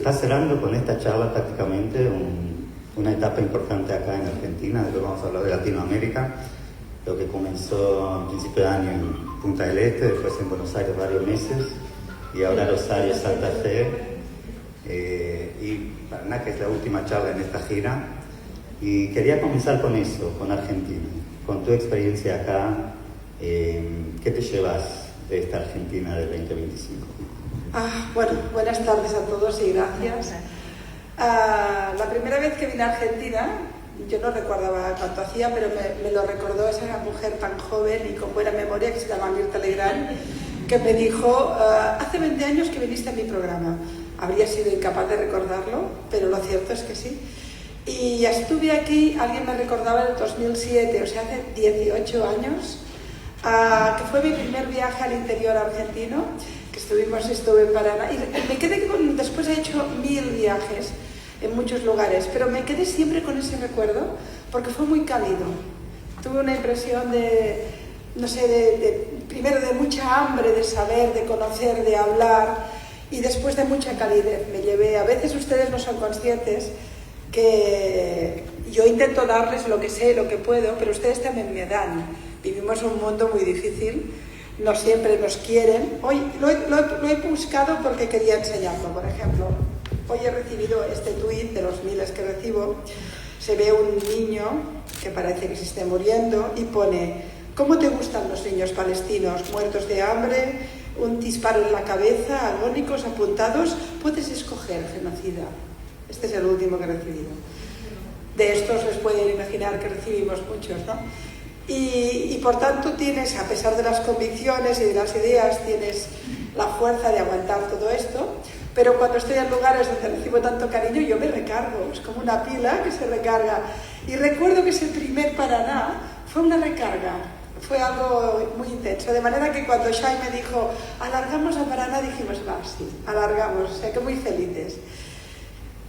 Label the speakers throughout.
Speaker 1: está cerrando con esta charla prácticamente una etapa importante acá en Argentina. Después vamos a hablar de Latinoamérica, lo que comenzó a principio de año en Punta del Este, después en Buenos Aires varios meses, y ahora Rosario, Santa Fe, y Paraná, que es la última charla en esta gira. Y quería comenzar con eso, con Argentina, con tu experiencia acá. ¿Qué te llevas de esta Argentina del 2025?
Speaker 2: Bueno, buenas tardes a todos y gracias. La primera vez que vine a Argentina, yo no recordaba cuánto hacía, pero me lo recordó esa mujer tan joven y con buena memoria que se llama Mirta Legrand, que me dijo, hace 20 años que viniste a mi programa. Habría sido incapaz de recordarlo, pero lo cierto es que sí. Y ya estuve aquí, alguien me recordaba en el 2007, o sea, hace 18 años, que fue mi primer viaje al interior argentino, que estuve en Paraná, y me quedé después he hecho 1000 viajes en muchos lugares, pero me quedé siempre con ese recuerdo, porque fue muy cálido. Tuve una impresión de, no sé, primero de mucha hambre de saber, de conocer, de hablar, y después de mucha calidez. Me llevé, a veces ustedes no son conscientes, que yo intento darles lo que sé, lo que puedo, pero ustedes también me dan. Vivimos un mundo muy difícil, no siempre nos quieren. Hoy lo he buscado porque quería enseñarlo. Por ejemplo, hoy he recibido este tuit de los miles que recibo. Se ve un niño que parece que se esté muriendo y pone: ¿cómo te gustan los niños palestinos? Muertos de hambre, un disparo en la cabeza, agónicos, apuntados. Puedes escoger, genocida. Este es el último que he recibido. De estos les pueden imaginar que recibimos muchos, ¿no? Y por tanto tienes, a pesar de las convicciones y de las ideas, tienes la fuerza de aguantar todo esto, pero cuando estoy en lugares donde recibo tanto cariño, yo me recargo, es como una pila que se recarga. Y recuerdo que ese primer Paraná fue una recarga, fue algo muy intenso, de manera que cuando Shai me dijo, alargamos a Paraná, dijimos, va, sí, alargamos, o sea que muy felices.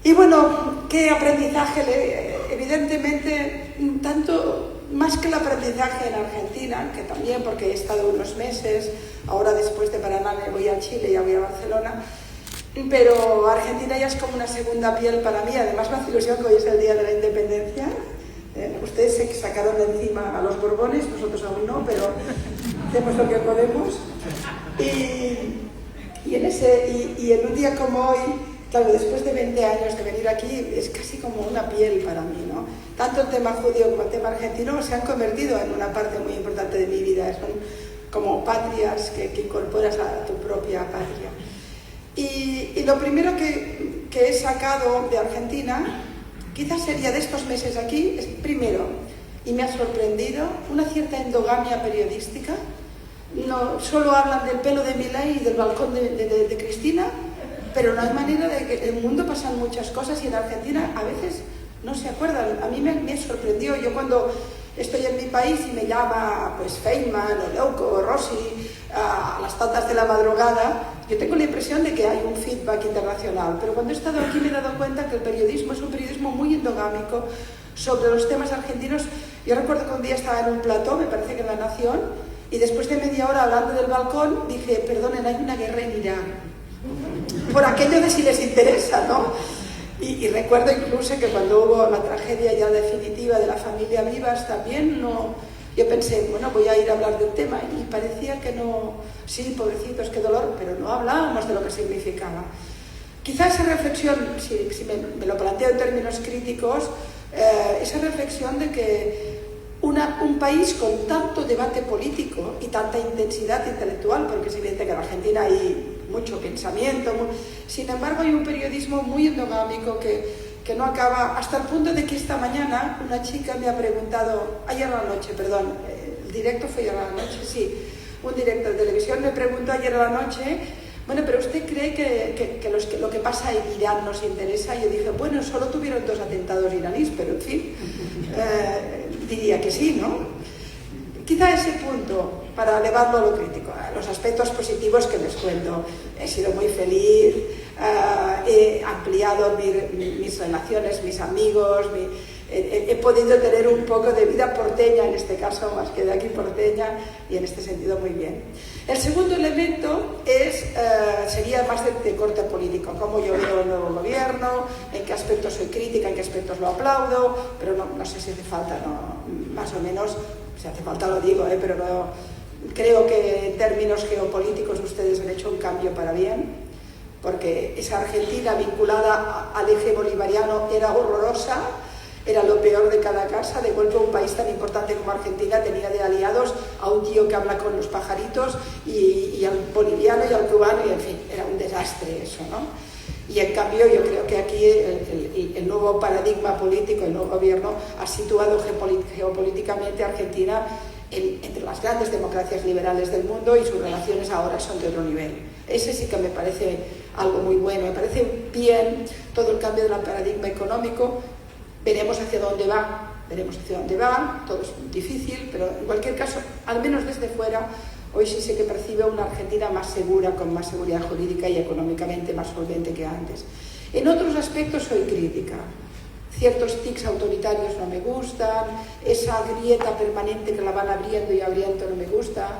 Speaker 2: Y bueno, qué aprendizaje, evidentemente, tanto más que el aprendizaje en Argentina, que también porque he estado unos meses, ahora después de Paraná me voy a Chile, ya voy a Barcelona, pero Argentina ya es como una segunda piel para mí. Además me hace ilusión que hoy es el Día de la Independencia. Ustedes se sacaron de encima a los Borbones, nosotros aún no, pero hacemos lo que podemos. Y en un día como hoy, claro, después de 20 años de venir aquí, es casi como una piel para mí, ¿no? Tanto el tema judío como el tema argentino se han convertido en una parte muy importante de mi vida. Son como patrias que incorporas a tu propia patria. Y lo primero que he sacado de Argentina, quizás sería de estos meses aquí, es primero, y me ha sorprendido, una cierta endogamia periodística. No, solo hablan del pelo de Milei y del balcón de Cristina, pero no hay manera de que en el mundo pasan muchas cosas y en Argentina a veces no se acuerdan. A mí me sorprendió. Yo cuando estoy en mi país y me llama pues Feynman o Leuco o Rossi a las tantas de la madrugada, yo tengo la impresión de que hay un feedback internacional, pero cuando he estado aquí me he dado cuenta que el periodismo es un periodismo muy endogámico sobre los temas argentinos. Yo recuerdo que un día estaba en un plató, me parece que en La Nación, y después de media hora hablando del balcón dije, perdonen, hay una guerra en Irán. Por aquello de si les interesa, ¿no? Y recuerdo incluso que cuando hubo la tragedia ya definitiva de la familia Vivas también yo pensé, bueno, voy a ir a hablar del tema, y parecía que no, sí, pobrecitos, qué dolor, pero no hablábamos de lo que significaba. Quizás esa reflexión, si me lo planteo en términos críticos, esa reflexión de que un país con tanto debate político y tanta intensidad intelectual, porque es evidente que en Argentina hay mucho pensamiento, sin embargo hay un periodismo muy endogámico que no acaba, hasta el punto de que esta mañana una chica me ha preguntado, ayer a la noche, perdón, el directo fue ayer a la noche, sí, un directo de televisión me preguntó ayer a la noche, bueno, pero ¿usted cree que lo que pasa en Irán nos interesa? Y yo dije, bueno, solo tuvieron 2 atentados iraníes, pero en fin, diría que sí, ¿no? Quizá ese punto, para elevarlo a lo crítico, a los aspectos positivos que les cuento. He sido muy feliz, he ampliado mis relaciones, mis amigos, he podido tener un poco de vida porteña, en este caso más que de aquí porteña, y en este sentido muy bien. El segundo elemento sería más de corte político, cómo yo veo el nuevo gobierno, en qué aspectos soy crítica, en qué aspectos lo aplaudo, pero no sé si hace falta, más o menos, si hace falta lo digo, pero no, creo que en términos geopolíticos ustedes han hecho un cambio para bien, porque esa Argentina vinculada al eje bolivariano era horrorosa, era lo peor de cada casa. De golpe un país tan importante como Argentina tenía de aliados a un tío que habla con los pajaritos y al boliviano y al cubano, y en fin, era un desastre eso, ¿no? Y en cambio yo creo que aquí el nuevo paradigma político, el nuevo gobierno ha situado geopolíticamente a Argentina entre las grandes democracias liberales del mundo, y sus relaciones ahora son de otro nivel. Ese sí que me parece algo muy bueno, me parece bien todo el cambio del paradigma económico. Veremos hacia dónde va, todo es difícil, pero en cualquier caso, al menos desde fuera, hoy sí sé que percibe una Argentina más segura, con más seguridad jurídica y económicamente más solvente que antes. En otros aspectos soy crítica. Ciertos tics autoritarios no me gustan, esa grieta permanente que la van abriendo y abriendo no me gusta,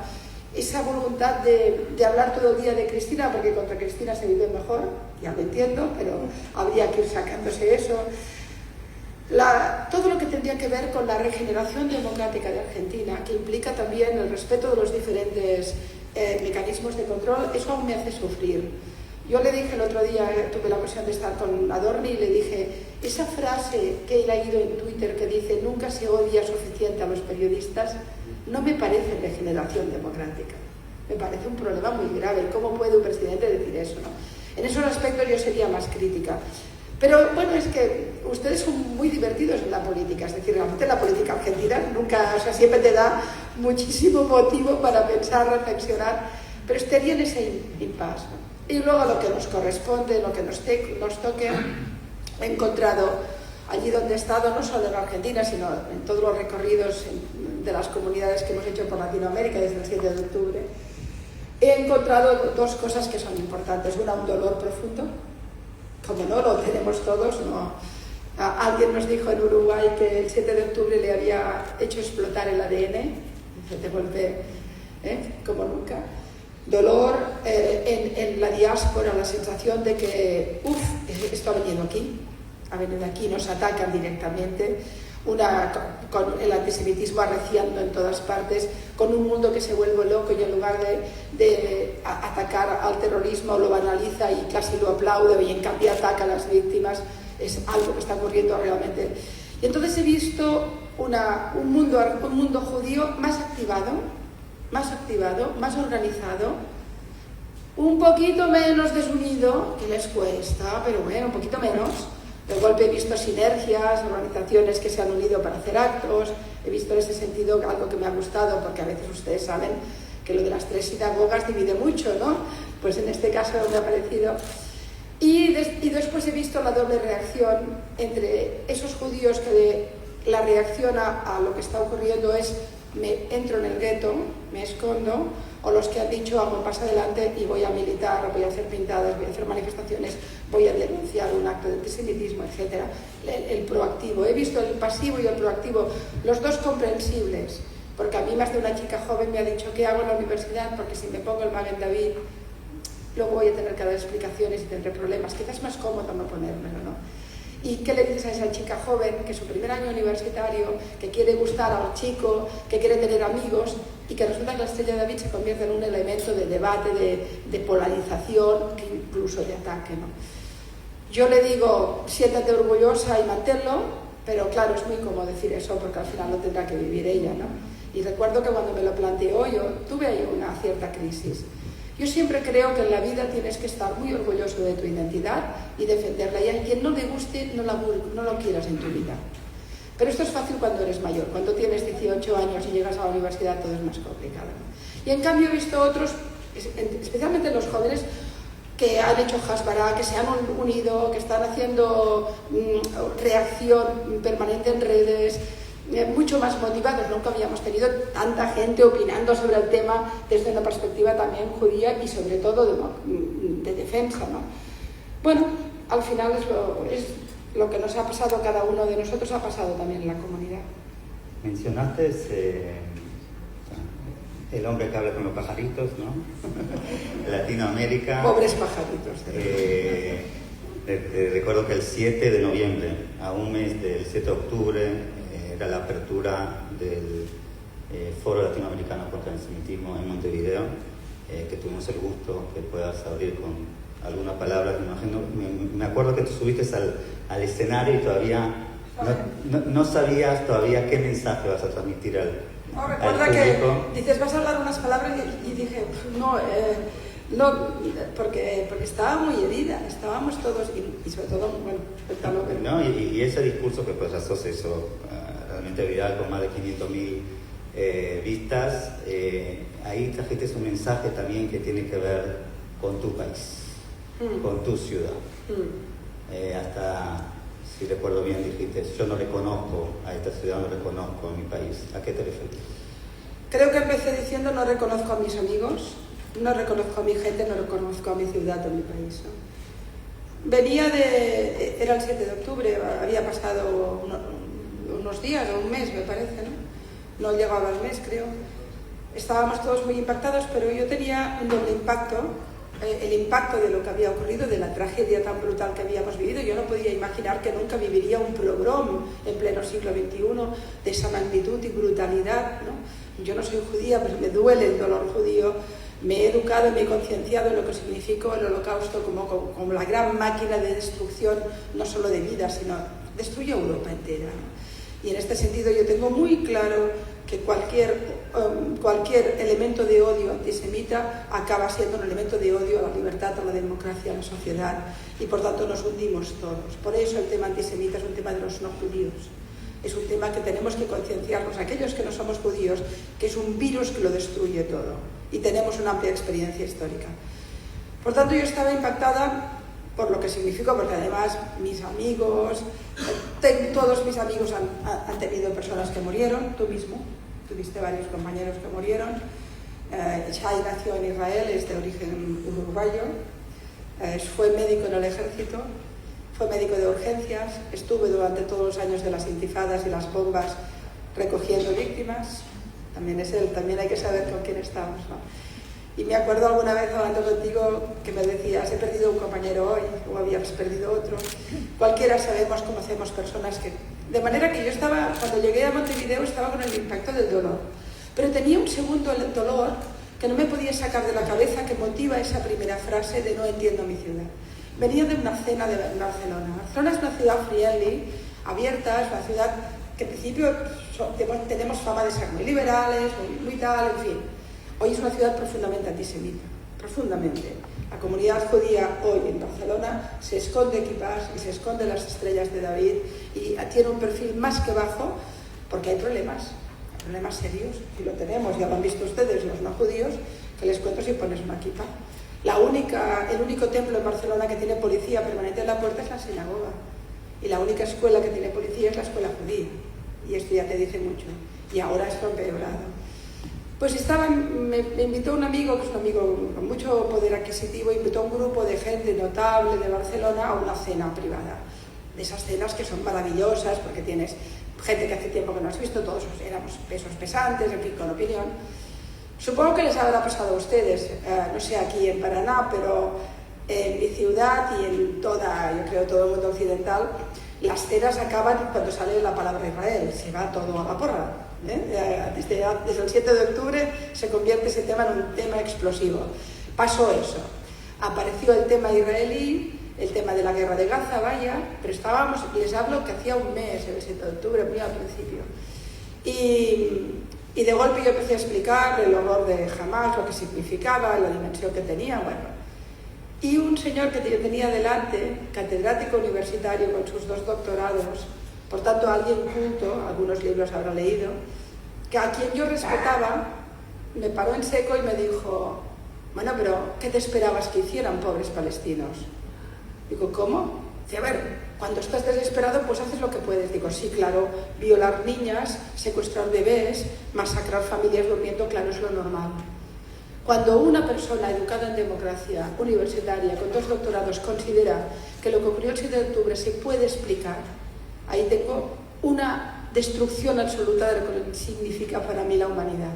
Speaker 2: esa voluntad de hablar todo el día de Cristina, porque contra Cristina se vive mejor, ya lo entiendo, pero habría que ir sacándose eso. Todo lo que tendría que ver con la regeneración democrática de Argentina, que implica también el respeto de los diferentes mecanismos de control, eso aún me hace sufrir. Yo le dije el otro día, tuve la ocasión de estar con Adorni, y le dije, esa frase que he leído en Twitter que dice nunca se odia suficiente a los periodistas, no me parece regeneración democrática. Me parece un problema muy grave. ¿Cómo puede un presidente decir eso, no? En esos aspectos yo sería más crítica. Pero bueno, es que ustedes son muy divertidos en la política, es decir, realmente la política argentina nunca, siempre te da muchísimo motivo para pensar, reflexionar, pero estaría en ese impasse, ¿no? Y luego lo que nos corresponde, lo que nos toque, he encontrado allí donde he estado, no solo en Argentina, sino en todos los recorridos de las comunidades que hemos hecho por Latinoamérica desde el 7 de octubre, he encontrado dos cosas que son importantes. Una, un dolor profundo. Como no lo tenemos todos, no. Alguien nos dijo en Uruguay que el 7 de octubre le había hecho explotar el ADN, de golpe, como nunca. Dolor en la diáspora, la sensación de que, esto ha venido aquí, nos atacan directamente, con el antisemitismo arreciando en todas partes, con un mundo que se vuelve loco y en lugar de atacar al terrorismo lo banaliza y casi lo aplaude, y en cambio ataca a las víctimas. Es algo que está ocurriendo realmente. Y entonces he visto un mundo judío más activado, más organizado, un poquito menos desunido, que les cuesta, pero bueno, un poquito menos. De golpe he visto sinergias, organizaciones que se han unido para hacer actos, he visto en ese sentido algo que me ha gustado, porque a veces ustedes saben que lo de las 3 sinagogas divide mucho, ¿no? Pues en este caso me ha parecido. Y después he visto la doble reacción entre esos judíos que la reacción a lo que está ocurriendo es me entro en el gueto, me escondo, o los que han dicho hago un paso adelante y voy a militar, voy a hacer pintadas, voy a hacer manifestaciones, voy a denunciar un acto de antisemitismo, etc. El proactivo. He visto el pasivo y el proactivo, los dos comprensibles, porque a mí más de una chica joven me ha dicho ¿qué hago en la universidad? Porque si me pongo el Magen David, luego voy a tener que dar explicaciones y tendré problemas. Quizás es más cómodo no ponérmelo, ¿no? ¿Y qué le dices a esa chica joven que es su primer año universitario, que quiere gustar al chico, que quiere tener amigos, y que resulta que la estrella de David se convierte en un elemento de debate, de polarización, incluso de ataque, ¿no? Yo le digo, siéntate orgullosa y manténlo, pero claro, es muy cómodo decir eso porque al final lo tendrá que vivir ella, ¿no? Y recuerdo que cuando me lo planteó yo tuve ahí una cierta crisis. Yo siempre creo que en la vida tienes que estar muy orgulloso de tu identidad y defenderla, y a quien no le guste no lo quieras en tu vida. Pero esto es fácil cuando eres mayor, cuando tienes 18 años y llegas a la universidad todo es más complicado, ¿no? Y en cambio he visto otros, especialmente los jóvenes, que han hecho hasbara, que se han unido, que están haciendo reacción permanente en redes, mucho más motivados. Nunca habíamos tenido tanta gente opinando sobre el tema desde una perspectiva también judía y sobre todo de defensa, ¿no? Bueno, al final lo que nos ha pasado a cada uno de nosotros ha pasado también en la comunidad.
Speaker 1: Mencionaste el hombre que habla con los pajaritos, ¿no? Latinoamérica.
Speaker 2: Pobres pajaritos.
Speaker 1: Recuerdo que el 7 de noviembre, a un mes del 7 de octubre, era la apertura del Foro Latinoamericano contra el Antisemitismo en Montevideo, que tuvimos el gusto que puedas abrir con alguna palabra. Me acuerdo que tú subiste al escenario y todavía no sabías todavía qué mensaje vas a transmitir al
Speaker 2: recuerda
Speaker 1: público.
Speaker 2: Que dices, vas a hablar unas palabras y dije, no, porque estaba muy herida, estábamos todos, y sobre todo, bueno,
Speaker 1: ¿no? Y ese discurso que pues se hizo realmente viral con más de 500.000 vistas, ahí trajiste un mensaje también que tiene que ver con tu país, con tu ciudad. Hasta, si recuerdo bien, dijiste, yo no reconozco a esta ciudad, no reconozco a mi país. ¿A qué te refieres?
Speaker 2: Creo que empecé diciendo no reconozco a mis amigos, no reconozco a mi gente, no reconozco a mi ciudad o mi país, ¿no? Venía era el 7 de octubre, había pasado unos días o un mes, me parece, ¿no? No llegaba al mes, creo. Estábamos todos muy impactados, pero yo tenía un doble impacto. El impacto de lo que había ocurrido, de la tragedia tan brutal que habíamos vivido. Yo no podía imaginar que nunca viviría un pogrom en pleno siglo XXI de esa magnitud y brutalidad, ¿no? Yo no soy judía, pero me duele el dolor judío. Me he educado, me he concienciado en lo que significó el Holocausto como la gran máquina de destrucción, no solo de vidas, sino destruye Europa entera, ¿no? Y en este sentido yo tengo muy claro que cualquier elemento de odio antisemita acaba siendo un elemento de odio a la libertad, a la democracia, a la sociedad, y por tanto nos hundimos todos. Por eso el tema antisemita es un tema de los no judíos. Es un tema que tenemos que concienciarnos, aquellos que no somos judíos, que es un virus que lo destruye todo. Y tenemos una amplia experiencia histórica. Por tanto, yo estaba impactada por lo que significó, porque además mis amigos, todos mis amigos han tenido personas que murieron, tú mismo, tuviste varios compañeros que murieron. Shai nació en Israel, es de origen uruguayo, fue médico en el ejército, fue médico de urgencias, estuve durante todos los años de las intifadas y las bombas recogiendo víctimas. También es él, también hay que saber con quién estamos, ¿no? Y me acuerdo alguna vez hablando contigo que me decías, he perdido un compañero hoy, o habías perdido otro. Cualquiera sabemos, conocemos personas que... De manera que yo estaba, cuando llegué a Montevideo, estaba con el impacto del dolor. Pero tenía un segundo dolor que no me podía sacar de la cabeza, que motiva esa primera frase de no entiendo mi ciudad. Venía de una cena de Barcelona. Barcelona es una ciudad friendly, abierta, es una ciudad que en principio tenemos fama de ser muy liberales, muy tal, en fin. Hoy es una ciudad profundamente antisemita, profundamente. La comunidad judía hoy en Barcelona se esconde equipas y se esconde las estrellas de David y tiene un perfil más que bajo porque hay problemas serios, y lo tenemos, ya lo han visto ustedes, los no judíos, que les cuento si pones una equipa. El único templo en Barcelona que tiene policía permanente en la puerta es la sinagoga, y la única escuela que tiene policía es la escuela judía, y esto ya te dice mucho, y ahora está empeorado. Pues me invitó un amigo, que es un amigo con mucho poder adquisitivo, invitó a un grupo de gente notable de Barcelona a una cena privada. De esas cenas que son maravillosas, porque tienes gente que hace tiempo que no has visto, todos éramos pesos pesantes, en fin, con opinión. Supongo que les habrá pasado a ustedes, no sé aquí en Paraná, pero en mi ciudad y en yo creo todo el mundo occidental, las cenas acaban cuando sale la palabra Israel, se va todo a la porra. Desde el 7 de octubre se convierte ese tema en un tema explosivo. Pasó eso. Apareció el tema israelí, el tema de la guerra de Gaza, vaya, pero les hablo que hacía un mes, el 7 de octubre, muy al principio. Y de golpe yo empecé a explicar el horror de Hamas, lo que significaba, la dimensión que tenía, bueno. Y un señor que yo tenía delante, catedrático universitario con sus 2 doctorados, por tanto alguien culto, algunos libros habrá leído, que a quien yo respetaba, me paró en seco y me dijo, bueno, pero ¿qué te esperabas que hicieran, pobres palestinos? Digo, ¿cómo? Dice, a ver, cuando estás desesperado, pues haces lo que puedes. Digo, sí, claro, violar niñas, secuestrar bebés, masacrar familias durmiendo, claro, es lo normal. Cuando una persona educada en democracia, universitaria, con 2 doctorados, considera que lo que ocurrió el 7 de octubre se puede explicar, ahí tengo una destrucción absoluta de lo que significa para mí la humanidad.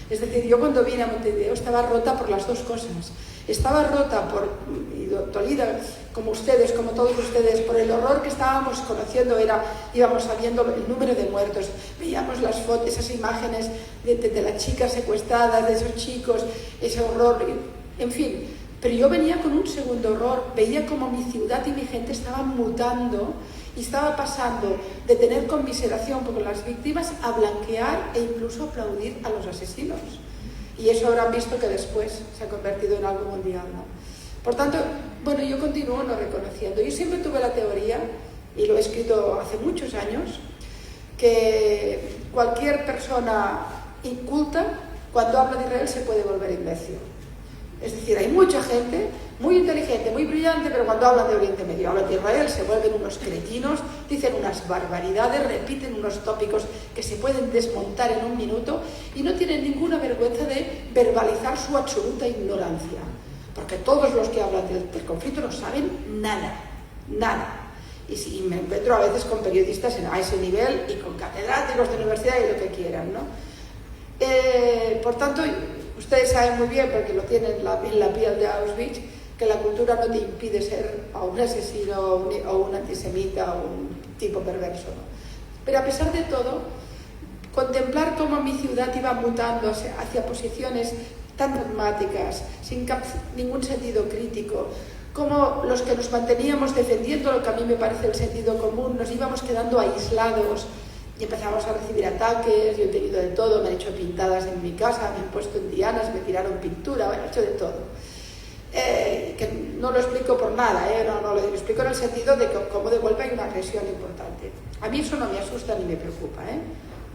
Speaker 2: Es decir, yo cuando vine a Montevideo estaba rota por las 2 cosas. Estaba rota y dolida, como ustedes, como todos ustedes, por el horror que estábamos conociendo. Íbamos sabiendo el número de muertos, veíamos las fotos, esas imágenes de las chicas secuestradas, de esos chicos, ese horror, en fin. Pero yo venía con un segundo horror, veía como mi ciudad y mi gente estaban mutando y estaba pasando de tener conmiseración por las víctimas a blanquear e incluso aplaudir a los asesinos. Y eso habrán visto que después se ha convertido en algo mundial, ¿no? Por tanto, bueno, yo continúo no reconociendo. Yo siempre tuve la teoría, y lo he escrito hace muchos años, que cualquier persona inculta, cuando habla de Israel, se puede volver imbécil. Es decir, hay mucha gente muy inteligente, muy brillante, pero cuando hablan de Oriente Medio, hablan de Israel, se vuelven unos cretinos, dicen unas barbaridades, repiten unos tópicos que se pueden desmontar en un minuto y no tienen ninguna vergüenza de verbalizar su absoluta ignorancia. Porque todos los que hablan del conflicto no saben nada, nada. Y si me encuentro a veces con periodistas a ese nivel y con catedráticos de universidad y lo que quieran, ¿no? Por tanto, ustedes saben muy bien, porque lo tienen en la piel de Auschwitz, que la cultura no te impide ser o un asesino o un antisemita o un tipo perverso, ¿no? Pero a pesar de todo, contemplar cómo mi ciudad iba mutando hacia posiciones tan dogmáticas, sin ningún sentido crítico, como los que nos manteníamos defendiendo lo que a mí me parece el sentido común, nos íbamos quedando aislados y empezamos a recibir ataques. Yo he tenido de todo, me han hecho pintadas en mi casa, me han puesto en dianas, me tiraron pintura, me han hecho de todo. Que no lo explico por nada, no lo explico en el sentido de que como de golpe hay una agresión importante. A mí eso no me asusta ni me preocupa,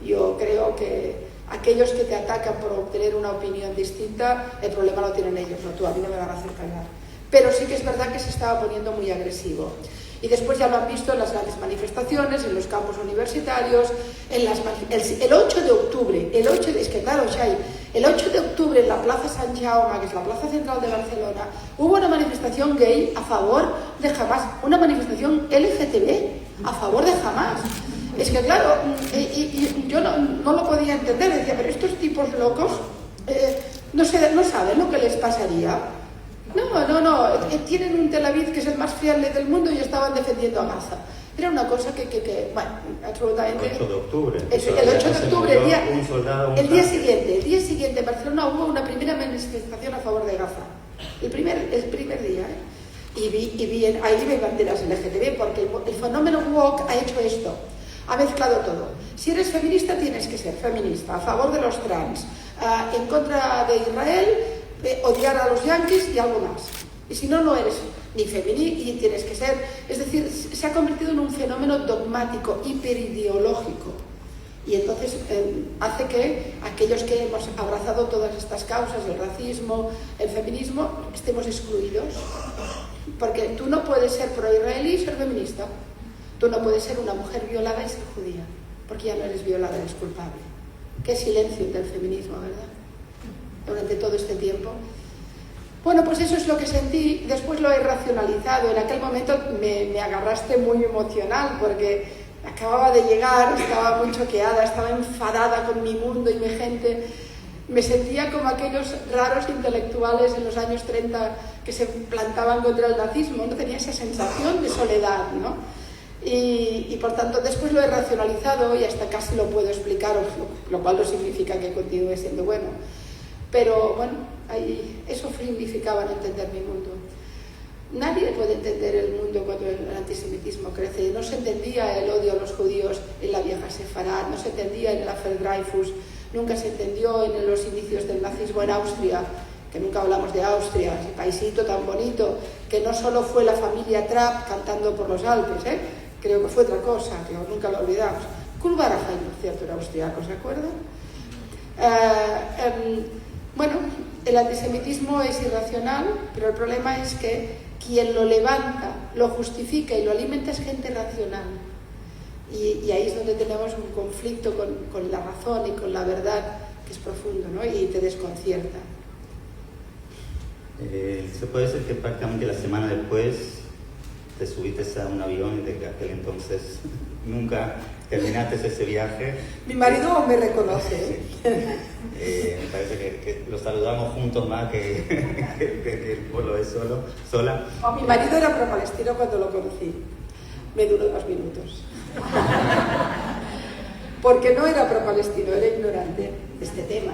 Speaker 2: Yo creo que aquellos que te atacan por obtener una opinión distinta, el problema lo tienen ellos, no tú, a mí no me van a hacer callar. Pero sí que es verdad que se estaba poniendo muy agresivo. Y después ya lo han visto en las grandes manifestaciones, en los campus universitarios, el 8 de octubre, el 8 de octubre en la Plaza Sant Jaume, que es la plaza central de Barcelona, hubo una manifestación gay a favor de Hamas, una manifestación LGTB a favor de Hamas. Es que claro, y yo no lo podía entender, decía, pero estos tipos locos no saben lo que les pasaría. No, tienen un Tel Aviv que es el más fiable del mundo y estaban defendiendo a Gaza. Era una cosa que bueno, absolutamente...
Speaker 1: El 8 de octubre.
Speaker 2: El 8 de octubre, el día siguiente en Barcelona hubo una primera manifestación a favor de Gaza. El primer día, Y vi ahí hay banderas LGTB, porque el fenómeno woke ha hecho esto. Ha mezclado todo. Si eres feminista, tienes que ser feminista, a favor de los trans, en contra de Israel, odiar a los yanquis y algo más. Y si no, no eres ni feminista y tienes que ser... Es decir, se ha convertido en un fenómeno dogmático, hiperideológico. Y entonces hace que aquellos que hemos abrazado todas estas causas, el racismo, el feminismo, estemos excluidos. Porque tú no puedes ser pro-israelí y ser feminista. Tú no puedes ser una mujer violada y ser judía, porque ya no eres violada, eres culpable. Qué silencio del feminismo, ¿verdad? Durante todo este tiempo. Bueno, pues eso es lo que sentí. Después lo he racionalizado. En aquel momento me agarraste muy emocional, porque acababa de llegar, estaba muy choqueada, estaba enfadada con mi mundo y mi gente. Me sentía como aquellos raros intelectuales en los años 30 que se plantaban contra el nazismo. No tenía esa sensación de soledad, ¿no? Y por tanto después lo he racionalizado y hasta casi lo puedo explicar, lo cual no significa que continúe siendo bueno. Pero bueno, eso significaba no entender mi mundo. Nadie puede entender el mundo cuando el antisemitismo crece. No se entendía el odio a los judíos en la vieja Sefarad, no se entendía en el Affair Dreyfus, nunca se entendió en los inicios del nazismo en Austria, que nunca hablamos de Austria, ese paisito tan bonito, que no solo fue la familia Trapp cantando por los Alpes, creo que fue otra cosa, que nunca lo olvidamos. Kulbarajan, por cierto, era austriaco, ¿se acuerdan? Bueno, el antisemitismo es irracional, pero el problema es que quien lo levanta, lo justifica y lo alimenta es gente racional. Y ahí es donde tenemos un conflicto con la razón y con la verdad que es profundo, ¿no? Y te desconcierta.
Speaker 1: Se puede decir que prácticamente la semana después te subiste a un avión y de aquel entonces nunca terminaste ese viaje.
Speaker 2: Mi marido me reconoce.
Speaker 1: Me parece que lo saludamos juntos más que el pueblo de sola.
Speaker 2: Mi marido era pro-palestino cuando lo conocí. Me duró 2 minutos. Porque no era pro-palestino, era ignorante de este tema,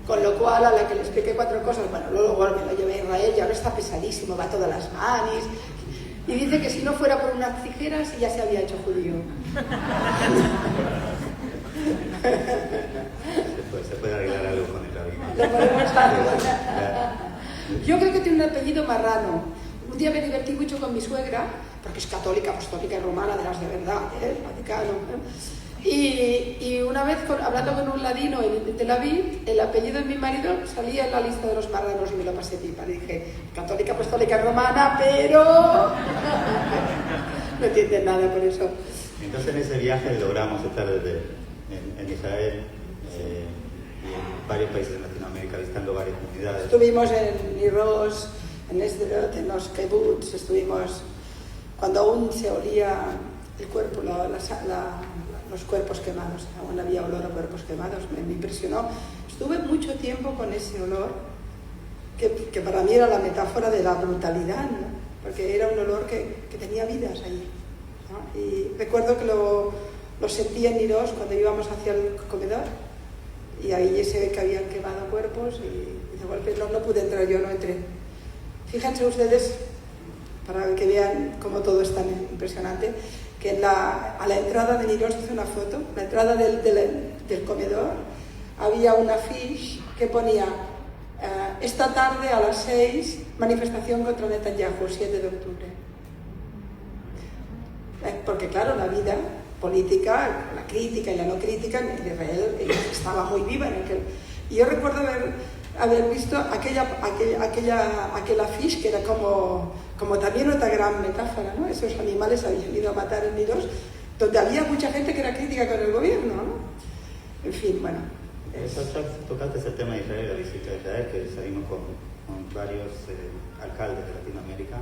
Speaker 2: Con lo cual, a la que le expliqué 4 cosas, bueno, luego me lo llevé a Israel y ahora está pesadísimo, va a todas las manis. Y dice que si no fuera por unas tijeras ya se había hecho judío.
Speaker 1: Se puede arreglar algo con el rabino.
Speaker 2: Lo podemos arreglar. Yo creo que tiene un apellido marrano. Un día me divertí mucho con mi suegra, porque es católica, apostólica y romana, de las de verdad, el Vaticano. Y una vez, hablando con un ladino en Tel Aviv, el apellido de mi marido salía en la lista de los marranos y me lo pasé pipa. Le dije, católica, apostólica, romana, pero... no entienden nada por eso.
Speaker 1: Entonces en ese viaje logramos estar en Israel y en varios países de Latinoamérica, visitando varias comunidades.
Speaker 2: Estuvimos en Nirosh, en Sderot, en los kibbutz, estuvimos cuando aún se olía el cuerpo, los cuerpos quemados, aún había olor a cuerpos quemados, me impresionó. Estuve mucho tiempo con ese olor, que para mí era la metáfora de la brutalidad, ¿no? Porque era un olor que tenía vidas allí, ¿no? Y recuerdo que lo sentí en Nirosh cuando íbamos hacia el comedor, y ahí se ve que habían quemado cuerpos, y de golpe no pude entrar, yo no entré. Fíjense ustedes, para que vean cómo todo es tan impresionante, que a la entrada de Nirosh hice una foto, la entrada del comedor, había un afiche que ponía esta tarde a las 6, manifestación contra Netanyahu, 7 de octubre. Porque claro, la vida política, la crítica y la no crítica en Israel estaba muy viva en aquel. Y yo recuerdo haber visto aquel afiche que era como también otra gran metáfora, ¿no? Esos animales habían ido a matar en Nirosh, donde había mucha gente que era crítica con el gobierno, ¿no? En fin, bueno.
Speaker 1: Tocaste ese tema de Israel, la visita a Israel, que salimos con varios alcaldes de Latinoamérica.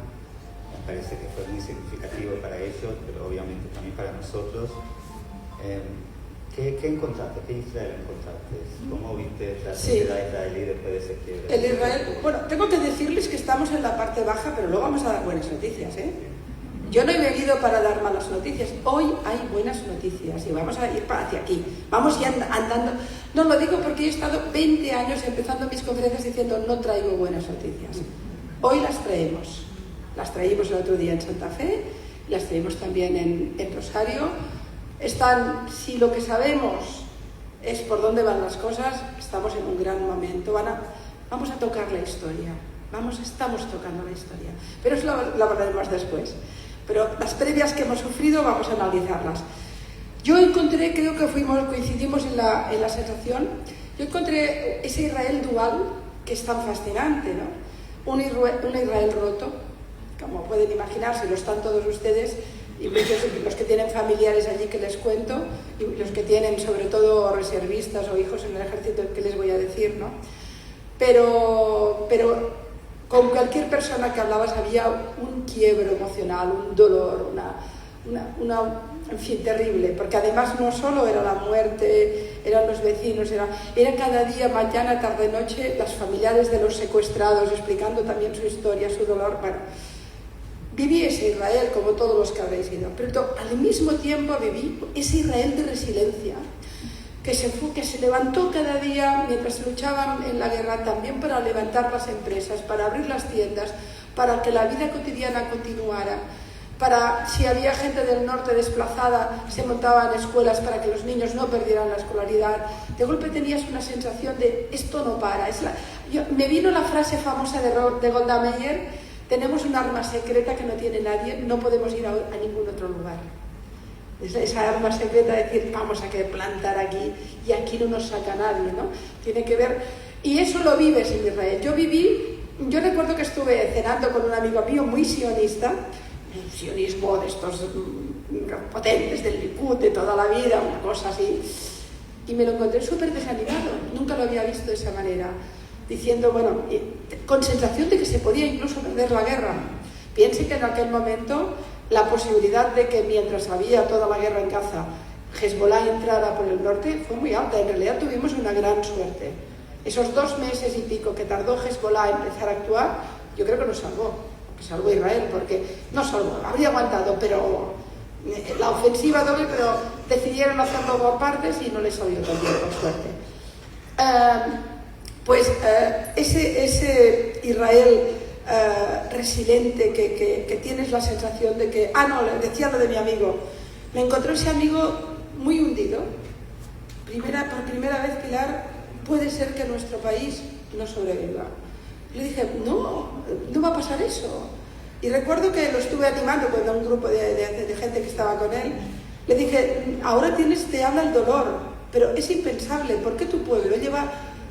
Speaker 1: Me parece que fue muy significativo para ellos, pero obviamente también para nosotros. ¿Qué encontraste? ¿Qué Israel encontraste? ¿Cómo viste la sociedad israelí después de ese quiebre?
Speaker 2: El Israel, bueno, tengo que decirles que estamos en la parte baja, pero luego vamos a dar buenas noticias, Yo no he venido para dar malas noticias. Hoy hay buenas noticias y vamos a ir hacia aquí. Vamos ya andando. No lo digo porque he estado 20 años empezando mis conferencias diciendo no traigo buenas noticias. Hoy las traemos. Las traímos el otro día en Santa Fe, las traemos también en Rosario. Si lo que sabemos es por dónde van las cosas, estamos en un gran momento. Vamos a tocar la historia. Estamos tocando la historia. Pero eso lo hablaremos después. Pero las previas que hemos sufrido vamos a analizarlas. Yo encontré, creo que coincidimos en la sensación, yo encontré ese Israel dual que es tan fascinante, ¿no? Un Israel roto, como pueden imaginarse, lo están todos ustedes, y muchos los que tienen familiares allí que les cuento, y los que tienen sobre todo reservistas o hijos en el ejército, que les voy a decir, ¿no? Pero con cualquier persona que hablabas había un quiebro emocional, un dolor, en fin, terrible, porque además no solo era la muerte, eran los vecinos, era cada día, mañana, tarde, noche, las familiares de los secuestrados explicando también su historia, su dolor. Bueno, viví ese Israel como todos los que habréis ido, pero al mismo tiempo viví ese Israel de resiliencia, que se levantó cada día mientras luchaban en la guerra también para levantar las empresas, para abrir las tiendas, para que la vida cotidiana continuara, para si había gente del norte desplazada, se montaban escuelas para que los niños no perdieran la escolaridad. De golpe tenías una sensación de esto no para. Me vino la frase famosa de Golda Meir: tenemos un arma secreta que no tiene nadie, no podemos ir a ningún otro lugar. Esa arma secreta de decir, vamos a plantar aquí y aquí no nos saca nadie, ¿no? Tiene que ver, y eso lo vives en Israel. Yo recuerdo que estuve cenando con un amigo mío muy sionista, un sionismo de estos potentes del Likud de toda la vida, una cosa así, y me lo encontré súper desanimado, nunca lo había visto de esa manera. diciendo, bueno, con sensación de que se podía incluso perder la guerra. Piense que en aquel momento la posibilidad de que mientras había toda la guerra en Gaza, Hezbollah entrara por el norte fue muy alta. En realidad tuvimos una gran suerte. Esos 2 meses y pico que tardó Hezbollah en empezar a actuar, yo creo que nos salvó. Que salvó Israel, porque no salvó, habría aguantado, pero la ofensiva doble, pero decidieron hacerlo por partes y no les salió tan bien, por suerte. Ese Israel resiliente que tienes la sensación de que... decía lo de mi amigo. Me encontró ese amigo muy hundido. Por primera vez, Pilar, puede ser que nuestro país no sobreviva. Le dije, no va a pasar eso. Y recuerdo que lo estuve animando cuando un grupo de gente que estaba con él, le dije, ahora te habla el dolor, pero es impensable, ¿por qué tu pueblo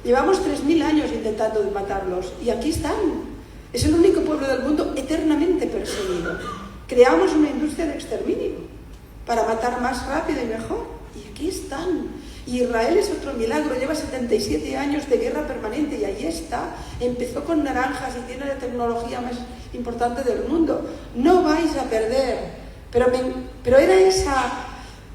Speaker 2: llevamos 3000 años intentando matarlos y aquí están? Es el único pueblo del mundo eternamente perseguido. Creamos una industria de exterminio para matar más rápido y mejor, y aquí están. Y Israel es otro milagro, lleva 77 años de guerra permanente y ahí está. Empezó con naranjas y tiene la tecnología más importante del mundo. No vais a perder. Pero era esa...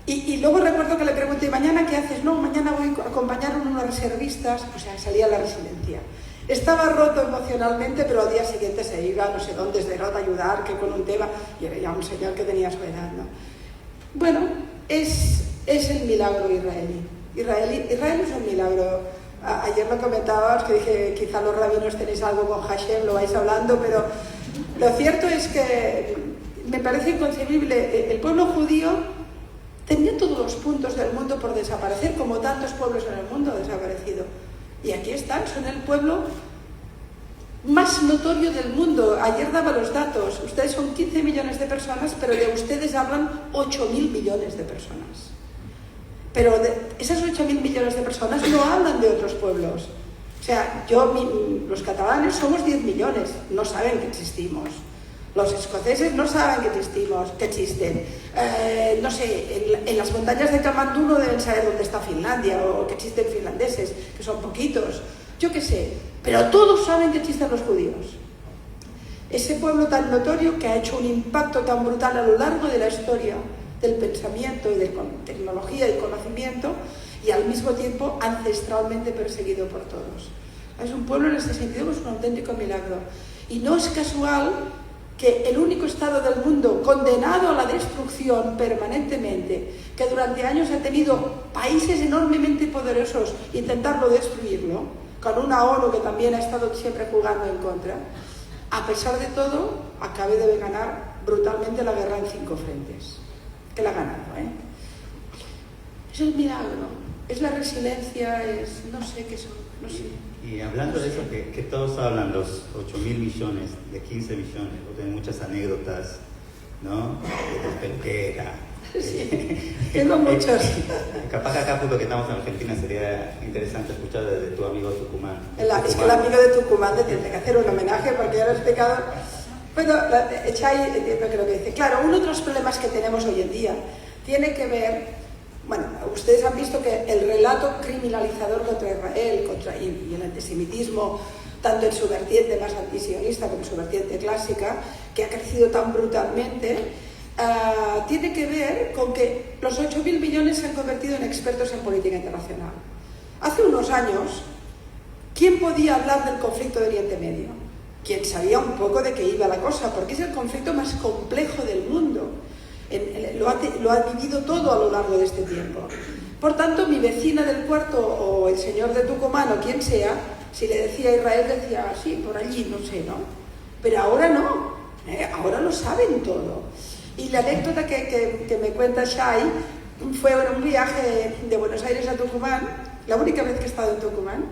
Speaker 2: Y luego recuerdo que le pregunté, ¿mañana qué haces? No, mañana voy a acompañar a unos reservistas. O sea, salía a la residencia. Estaba roto emocionalmente, pero al día siguiente se iba, no sé dónde, desde Rota a ayudar, que con un tema... Y era ya un señor que tenía su edad, ¿no? Bueno, es el milagro israelí. Israel es un milagro. Ayer lo comentabas, que dije, quizá los rabinos tenéis algo con Hashem, lo vais hablando, pero lo cierto es que me parece inconcebible. El pueblo judío tenía todos los puntos del mundo por desaparecer, como tantos pueblos en el mundo han desaparecido. Y aquí están, son el pueblo más notorio del mundo. Ayer daba los datos. Ustedes son 15 millones de personas, pero de ustedes hablan 8.000 millones de personas. Pero esas 8.000 millones de personas no hablan de otros pueblos. O sea, los catalanes somos 10 millones, no saben que existimos. Los escoceses no saben que existimos, que existen. No sé, en las montañas de Kamandú no deben saber dónde está Finlandia, o que existen finlandeses, que son poquitos. Yo qué sé, pero todos saben que existen los judíos. Ese pueblo tan notorio que ha hecho un impacto tan brutal a lo largo de la historia del pensamiento y de tecnología y conocimiento, y al mismo tiempo ancestralmente perseguido por todos. Es un pueblo en este sentido que es un auténtico milagro. Y no es casual que el único estado del mundo condenado a la destrucción permanentemente, que durante años ha tenido países enormemente poderosos intentarlo destruirlo, con una ONU que también ha estado siempre jugando en contra, a pesar de todo, acabe de ganar brutalmente la guerra en 5 frentes. Que la ha ganado, ¿eh? Es el milagro, es la resiliencia, no sé qué son, no sé.
Speaker 1: Y hablando de eso, que todos hablan, los 8.000 millones, de 15 millones, vos tenés muchas anécdotas, ¿no? De tu peluquera.
Speaker 2: Sí, tengo muchos.
Speaker 1: Capaz que acá, porque estamos en Argentina, sería interesante escuchar de tu amigo Tucumán.
Speaker 2: Es que el amigo de Tucumán le tiene que hacer un homenaje, porque ya lo he explicado. Bueno, Chay entiendo que lo que dice. Claro, uno de los problemas que tenemos hoy en día tiene que ver, bueno, ustedes han visto que el relato criminalizador contra Israel y el antisemitismo, tanto en su vertiente más antisionista como en su vertiente clásica, que ha crecido tan brutalmente, tiene que ver con que los 8.000 millones se han convertido en expertos en política internacional. Hace unos años, ¿quién podía hablar del conflicto de Oriente Medio? Quien sabía un poco de qué iba la cosa, porque es el conflicto más complejo del mundo. Lo ha vivido todo a lo largo de este tiempo. Por tanto, mi vecina del cuarto o el señor de Tucumán o quien sea, si le decía a Israel, decía, sí, por allí, no sé, ¿no? Pero ahora no, ahora lo saben todo. Y la anécdota que me cuenta Shai fue en un viaje de Buenos Aires a Tucumán, la única vez que he estado en Tucumán.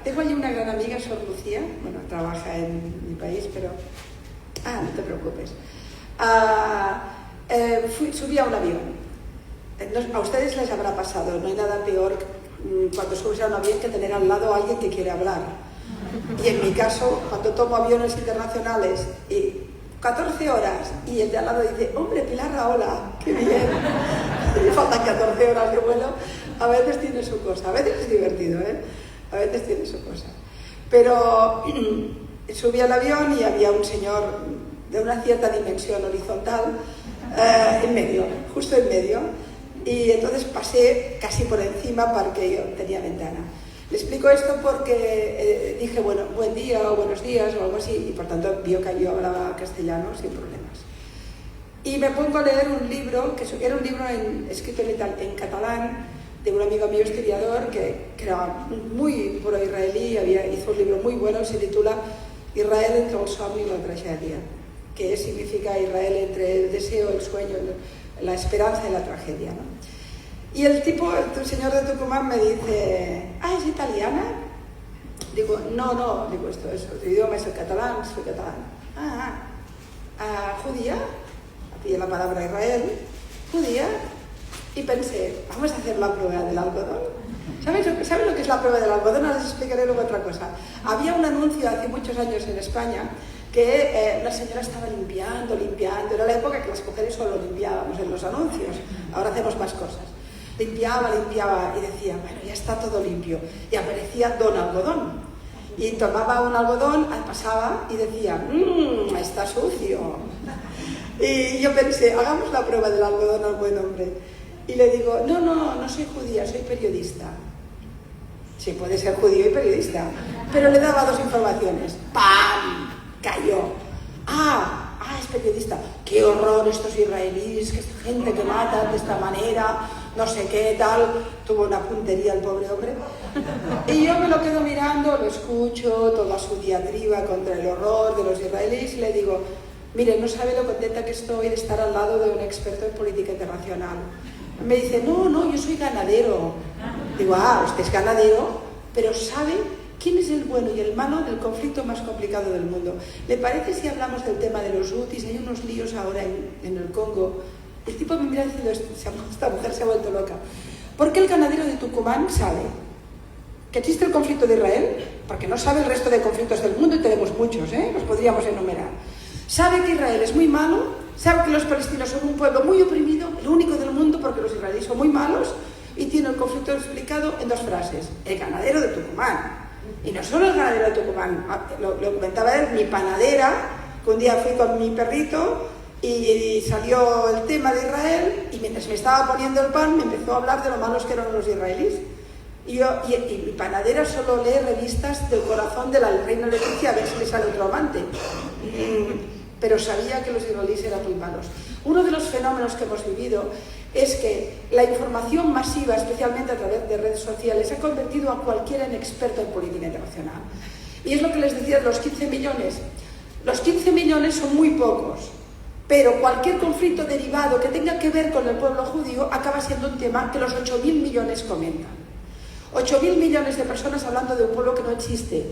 Speaker 2: Tengo allí una gran amiga, Sor Lucía, bueno, trabaja en mi país, pero... no te preocupes. Subí a un avión. A ustedes les habrá pasado, no hay nada peor cuando subes a un avión que tener al lado a alguien que quiere hablar. Y en mi caso, cuando tomo aviones internacionales y 14 horas y el de al lado dice, hombre, Pilar Rahola, qué bien, me faltan 14 horas de vuelo, a veces tiene su cosa, a veces es divertido, ¿eh? A veces tiene su cosa. Pero subí al avión y había un señor de una cierta dimensión horizontal en medio, justo en medio. Y entonces pasé casi por encima porque yo tenía ventana. Le explico esto porque dije, bueno, buen día o buenos días o algo así, y por tanto vio que yo hablaba castellano sin problemas. Y me pongo a leer un libro, que era un libro escrito en catalán, de un amigo mío historiador que era muy puro israelí, hizo un libro muy bueno, se titula Israel entre el somni y la tragedia, que significa Israel entre el deseo, el sueño, la esperanza y la tragedia, ¿no? Y el señor de Tucumán me dice, ¿es italiana? Digo, no, digo, esto es otro idioma, soy catalán. ¿Judía? Pillé la palabra Israel, judía, y pensé, vamos a hacer la prueba del algodón. ¿Sabes lo que es la prueba del algodón? Ahora les explicaré luego otra cosa. Había un anuncio hace muchos años en España que la señora estaba limpiando, era la época que las mujeres solo limpiábamos en los anuncios, ahora hacemos más cosas. Limpiaba y decía, bueno, ya está todo limpio. Y aparecía Don Algodón. Y tomaba un algodón, pasaba y decía, está sucio. Y yo pensé, hagamos la prueba del algodón al buen hombre. Y le digo, no soy judía, soy periodista. Sí, puede ser judío y periodista. Pero le daba dos informaciones. ¡Pam! Cayó. Es periodista. ¡Qué horror estos israelíes! Que esta gente que matan de esta manera, no sé qué, tal. Tuvo una puntería el pobre hombre. Y yo me lo quedo mirando, lo escucho, toda su diatriba contra el horror de los israelíes, y le digo, mire, no sabe lo contenta que estoy de estar al lado de un experto en política internacional. Me dice, no, yo soy ganadero. Digo, usted es ganadero, pero sabe quién es el bueno y el malo del conflicto más complicado del mundo. ¿Le parece si hablamos del tema de los hutis? Hay unos líos ahora en el Congo. El tipo me mira diciendo, esta mujer se ha vuelto loca. ¿Por qué el ganadero de Tucumán sabe que existe el conflicto de Israel? Porque no sabe el resto de conflictos del mundo, y tenemos muchos, los podríamos enumerar. Sabe que Israel es muy malo, sabe que los palestinos son un pueblo muy oprimido, el único del mundo porque los israelíes son muy malos, y tiene el conflicto explicado en dos frases: el ganadero de Tucumán. Y no solo el ganadero de Tucumán, lo comentaba él, mi panadera, que un día fui con mi perrito y salió el tema de Israel, y mientras me estaba poniendo el pan me empezó a hablar de lo malos que eran los israelíes. Y mi panadera solo lee revistas del corazón de la reina Leticia a ver si le sale otro amante. Pero sabía que los israelíes eran muy malos. Uno de los fenómenos que hemos vivido es que la información masiva, especialmente a través de redes sociales, ha convertido a cualquiera en experto en política internacional. Y es lo que les decía de los 15 millones. Los 15 millones son muy pocos, pero cualquier conflicto derivado que tenga que ver con el pueblo judío acaba siendo un tema que los 8.000 millones comentan. 8.000 millones de personas hablando de un pueblo que no existe,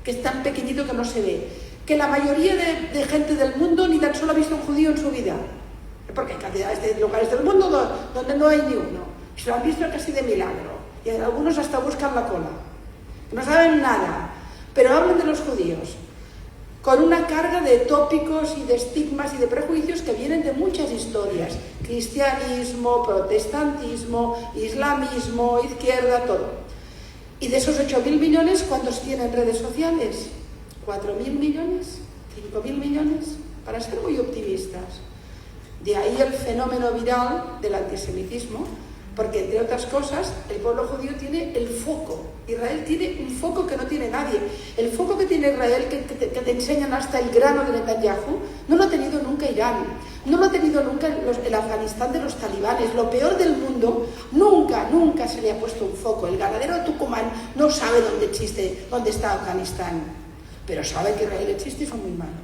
Speaker 2: que es tan pequeñito que no se ve, que la mayoría de gente del mundo ni tan solo ha visto un judío en su vida, porque hay cantidades de lugares del mundo donde no hay ni uno, se lo han visto casi de milagro, y algunos hasta buscan la cola, no saben nada, pero hablan de los judíos con una carga de tópicos y de estigmas y de prejuicios que vienen de muchas historias: cristianismo, protestantismo, islamismo, izquierda, todo. Y de esos 8.000 millones, ¿cuántos tienen redes sociales? ¿4.000 millones? ¿5.000 millones? Para ser muy optimistas. De ahí el fenómeno viral del antisemitismo, porque entre otras cosas el pueblo judío tiene el foco. Israel tiene un foco que no tiene nadie. El foco que tiene Israel, que te enseñan hasta el grano de Netanyahu, no lo ha tenido nunca Irán, no lo ha tenido nunca el Afganistán de los talibanes. Lo peor del mundo, nunca se le ha puesto un foco. El ganadero de Tucumán no sabe dónde está Afganistán, pero sabe que Israel existe y son muy malos.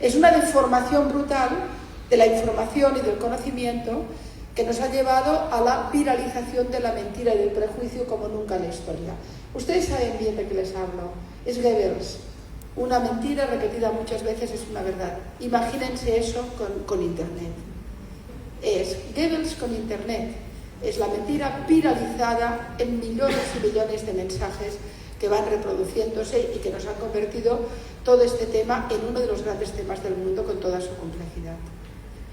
Speaker 2: Es una deformación brutal de la información y del conocimiento que nos ha llevado a la viralización de la mentira y del prejuicio como nunca en la historia. Ustedes saben bien de qué les hablo. Es Goebbels. Una mentira repetida muchas veces es una verdad. Imagínense eso con Internet. Es Goebbels con Internet. Es la mentira viralizada en millones y millones de mensajes que van reproduciéndose y que nos han convertido todo este tema en uno de los grandes temas del mundo con toda su complejidad.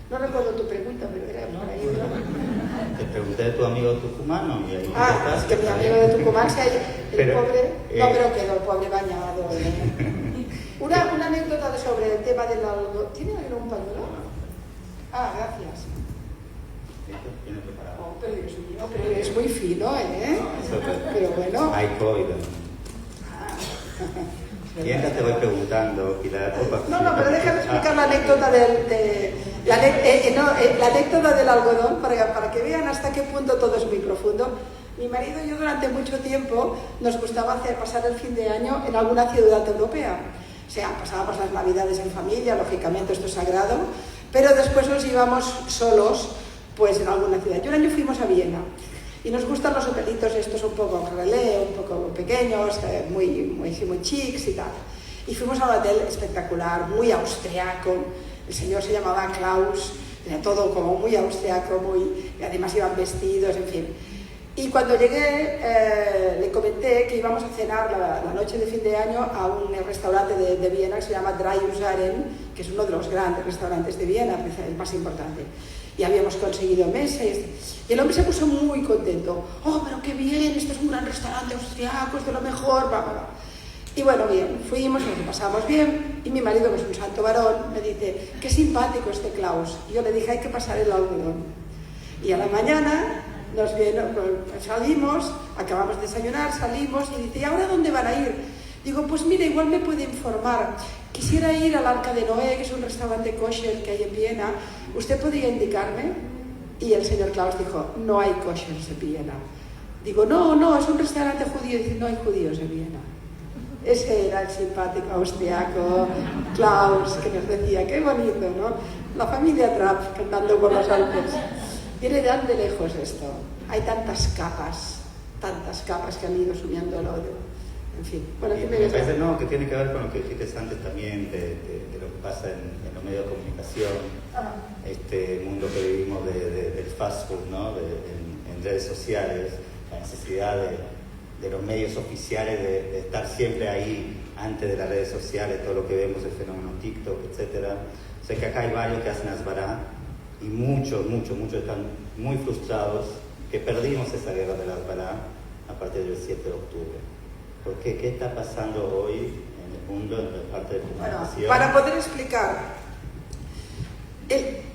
Speaker 2: No recuerdo tu pregunta, pero era por ahí, ¿no?
Speaker 1: Te pregunté de tu amigo tucumano y ahí
Speaker 2: es que mi amigo de Tucumán, el pobre... No, pero quedó el pobre bañado. Una anécdota sobre el tema del algodón. ¿Tiene algún pañuelo? Gracias.
Speaker 1: Tiene preparado.
Speaker 2: Oh, pero Dios mío, pero es muy fino, ¿eh?
Speaker 1: No,
Speaker 2: pero bueno.
Speaker 1: Hay COVID. Mientras te voy preguntando, Pilar.
Speaker 2: No, pero déjame explicar la anécdota la anécdota del algodón para que vean hasta qué punto todo es muy profundo. Mi marido y yo durante mucho tiempo nos gustaba pasar el fin de año en alguna ciudad europea. O sea, pasábamos las navidades en familia, lógicamente esto es sagrado, pero después nos íbamos solos pues en alguna ciudad. Y un año fuimos a Viena. Y nos gustan los hotelitos estos un poco relé, un poco pequeños, muy chics y tal. Y fuimos a un hotel espectacular, muy austriaco. El señor se llamaba Klaus, era todo como muy austriaco, y además iban vestidos, en fin. Y cuando llegué, le comenté que íbamos a cenar la noche de fin de año a un restaurante de Viena que se llama Drei Husaren, que es uno de los grandes restaurantes de Viena, el más importante. Y habíamos conseguido mesa y el hombre se puso muy contento. ¡Oh, pero qué bien! Esto es un gran restaurante austriaco, es de lo mejor, va. Y bueno, bien, fuimos, nos lo pasamos bien, y mi marido, que es un santo varón, me dice, qué simpático este Klaus. Y yo le dije, hay que pasar el algodón. Y a la mañana salimos, acabamos de desayunar, salimos, y dice, ¿y ahora dónde van a ir? Digo, pues mira, igual me puede informar. Quisiera ir al Arca de Noé, que es un restaurante kosher que hay en Viena. ¿Usted podría indicarme? Y el señor Klaus dijo, no hay kosher en Viena. Digo, no, es un restaurante judío. Dice, no hay judíos en Viena. Ese era el simpático austriaco Klaus, que nos decía, qué bonito, ¿no? La familia Trapp cantando por los Alpes. Viene de tan de lejos esto. Hay tantas capas que han ido subiendo el odio. En fin, bueno, ¿qué me
Speaker 1: parece que tiene que ver con lo que dijiste antes también, de lo que pasa en los medios de comunicación, este mundo que vivimos del fast food, ¿no? En redes sociales, la necesidad de los medios oficiales de estar siempre ahí antes de las redes sociales, todo lo que vemos, el fenómeno TikTok, etc. Sé que acá hay varios que hacen asbará y muchos están muy frustrados que perdimos esa guerra del asbará a partir del 7 de octubre. ¿Por qué? ¿Qué está pasando hoy en el mundo, en la parte de comunicación?
Speaker 2: Bueno, para poder explicar,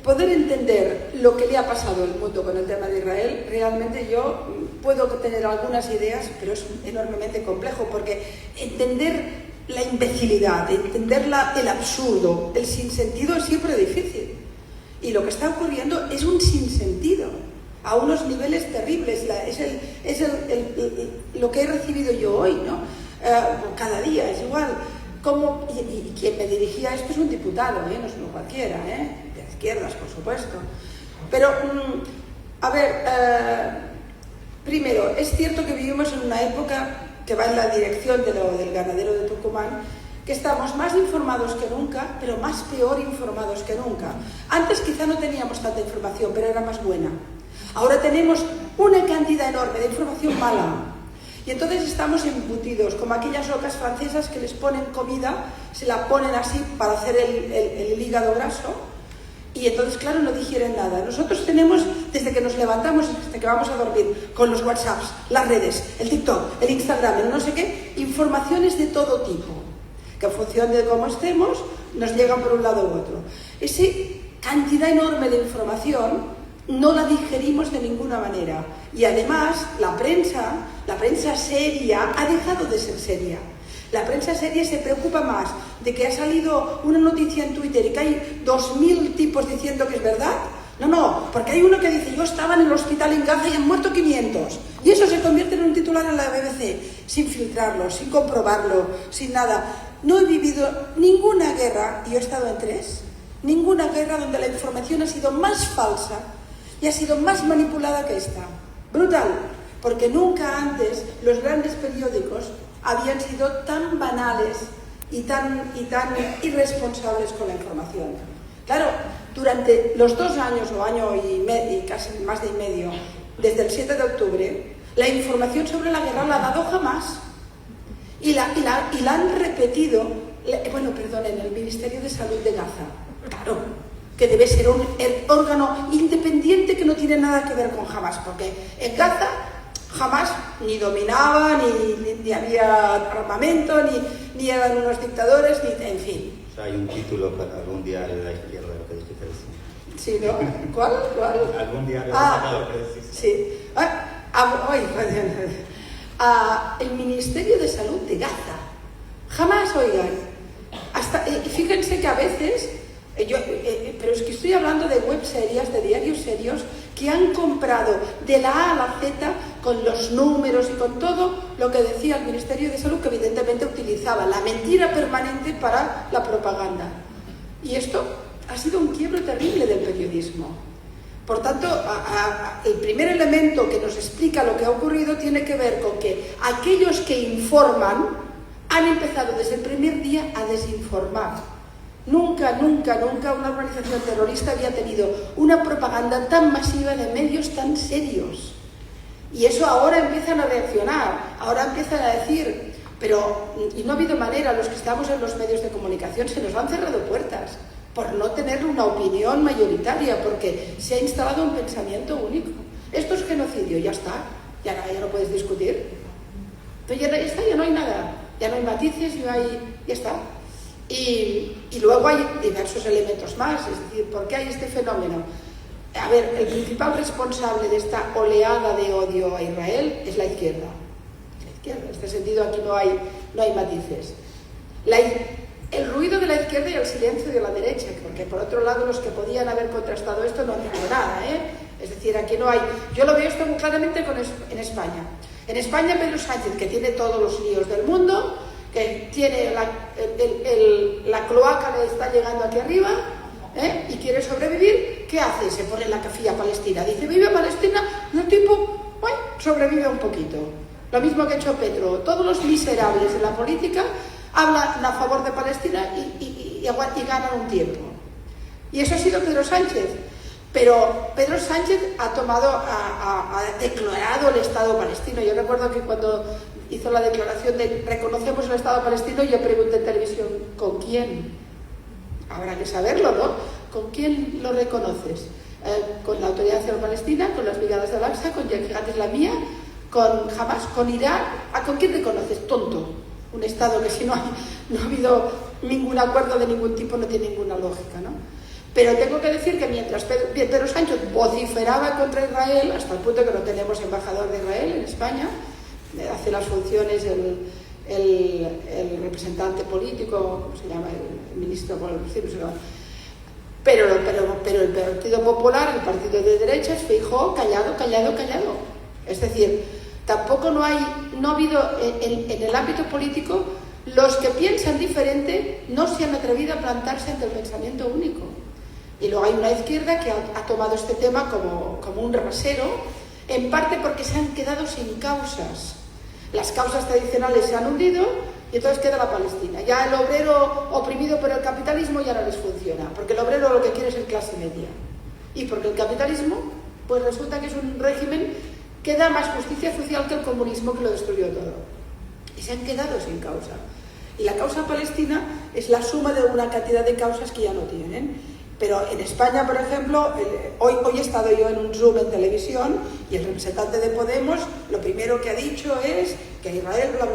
Speaker 2: poder entender lo que le ha pasado al mundo con el tema de Israel, realmente yo puedo tener algunas ideas, pero es enormemente complejo, porque entender la imbecilidad, entender el absurdo, el sinsentido es siempre difícil. Y lo que está ocurriendo es un sinsentido, a unos niveles terribles. Es lo que he recibido yo hoy, ¿no? Cada día es igual. Y quien me dirigía a esto es un diputado, no es uno cualquiera, de izquierdas, por supuesto. Pero, primero, es cierto que vivimos en una época que va en la dirección del ganadero de Tucumán, que estamos más informados que nunca, pero más peor informados que nunca. Antes quizá no teníamos tanta información, pero era más buena. Ahora tenemos una cantidad enorme de información mala. Y entonces estamos embutidos, como aquellas locas francesas que les ponen comida, se la ponen así para hacer el hígado graso, y entonces, claro, no digieren nada. Nosotros tenemos, desde que nos levantamos, desde que vamos a dormir, con los WhatsApps, las redes, el TikTok, el Instagram, el no sé qué, informaciones de todo tipo, que en función de cómo estemos, nos llegan por un lado u otro. Esa cantidad enorme de información no la digerimos de ninguna manera. Y además, la prensa seria ha dejado de ser seria. La prensa seria se preocupa más de que ha salido una noticia en Twitter y que hay 2000 tipos diciendo que es verdad. No, porque hay uno que dice, yo estaba en el hospital en Gaza y han muerto 500. Y eso se convierte en un titular en la BBC, sin filtrarlo, sin comprobarlo, sin nada. No he vivido ninguna guerra, y yo he estado en 3, ninguna guerra donde la información ha sido más falsa y ha sido más manipulada que esta. Brutal, porque nunca antes los grandes periódicos habían sido tan banales y tan irresponsables con la información. Claro, durante los 2 años o año y casi más de medio, desde el 7 de octubre, la información sobre la guerra la ha dado jamás. Y la han repetido, en el Ministerio de Salud de Gaza. Claro, que debe ser un órgano independiente que no tiene nada que ver con Hamas, porque en Gaza Hamas ni dominaba, ni había armamento, ni eran unos dictadores, en fin.
Speaker 1: O sea, hay un título para algún diario de la izquierda, lo que dijiste recién.
Speaker 2: Sí, ¿no? ¿Cuál?
Speaker 1: Algún diario sacado que decís.
Speaker 2: Sí. El Ministerio de Salud de Gaza. Jamás, oigan. Fíjense que a veces, pero es que estoy hablando de web serias, de diarios serios, que han comprado de la A a la Z con los números y con todo lo que decía el Ministerio de Salud, que evidentemente utilizaba la mentira permanente para la propaganda. Y esto ha sido un quiebro terrible del periodismo. Por tanto, el primer elemento que nos explica lo que ha ocurrido tiene que ver con que aquellos que informan han empezado desde el primer día a desinformar. Nunca una organización terrorista había tenido una propaganda tan masiva de medios tan serios. Y eso ahora empiezan a reaccionar, ahora empiezan a decir, y no ha habido manera, los que estamos en los medios de comunicación se nos han cerrado puertas por no tener una opinión mayoritaria, porque se ha instalado un pensamiento único. Esto es genocidio, ya está, ya no puedes discutir. Entonces ya está, ya no hay nada, ya no hay matices, ya está. Y luego hay diversos elementos más, es decir, ¿por qué hay este fenómeno? A ver, el principal responsable de esta oleada de odio a Israel es la izquierda. En este sentido aquí no hay matices. El ruido de la izquierda y el silencio de la derecha, porque por otro lado los que podían haber contrastado esto no han dicho nada, Es decir, aquí no hay... Yo lo veo esto muy claramente en España. En España Pedro Sánchez, que tiene todos los líos del mundo, que tiene la cloaca le está llegando aquí arriba, y quiere sobrevivir, ¿qué hace? Se pone en la cafilla palestina, dice vive Palestina, y el tipo sobrevive un poquito. Lo mismo que ha hecho Petro. Todos los miserables de la política hablan a favor de Palestina y ganan un tiempo. Y eso ha sido Pedro Sánchez. Pero Pedro Sánchez ha declarado el Estado palestino. Yo recuerdo que cuando hizo la declaración de reconocemos el Estado palestino, yo pregunté en televisión, ¿con quién? Habrá que saberlo, ¿no? ¿Con quién lo reconoces? ¿Con la Autoridad Nacional Palestina? ¿Con las Brigadas de Al-Aqsa? ¿Con Jihad Islamía? ¿Con Hamas? ¿Con Irán? ¿Con quién reconoces? Tonto. Un Estado que si no ha habido ningún acuerdo de ningún tipo no tiene ninguna lógica, ¿no? Pero tengo que decir que mientras Pedro Sánchez vociferaba contra Israel, hasta el punto que no tenemos embajador de Israel en España, hace las funciones el representante político, ¿cómo se llama? El ministro, pero el Partido Popular, el partido de derechas, Feijóo, callado. Es decir, tampoco no ha habido en el ámbito político, los que piensan diferente no se han atrevido a plantarse ante el pensamiento único. Y luego hay una izquierda que ha tomado este tema como un rasero, en parte porque se han quedado sin causas. Las causas tradicionales se han hundido y entonces queda la Palestina. Ya el obrero oprimido por el capitalismo ya no les funciona, porque el obrero lo que quiere es el clase media. Y porque el capitalismo, pues resulta que es un régimen que da más justicia social que el comunismo, que lo destruyó todo. Y se han quedado sin causa. Y la causa palestina es la suma de una cantidad de causas que ya no tienen. Pero en España, por ejemplo, hoy he estado yo en un Zoom en televisión y el representante de Podemos lo primero que ha dicho es que Israel bla,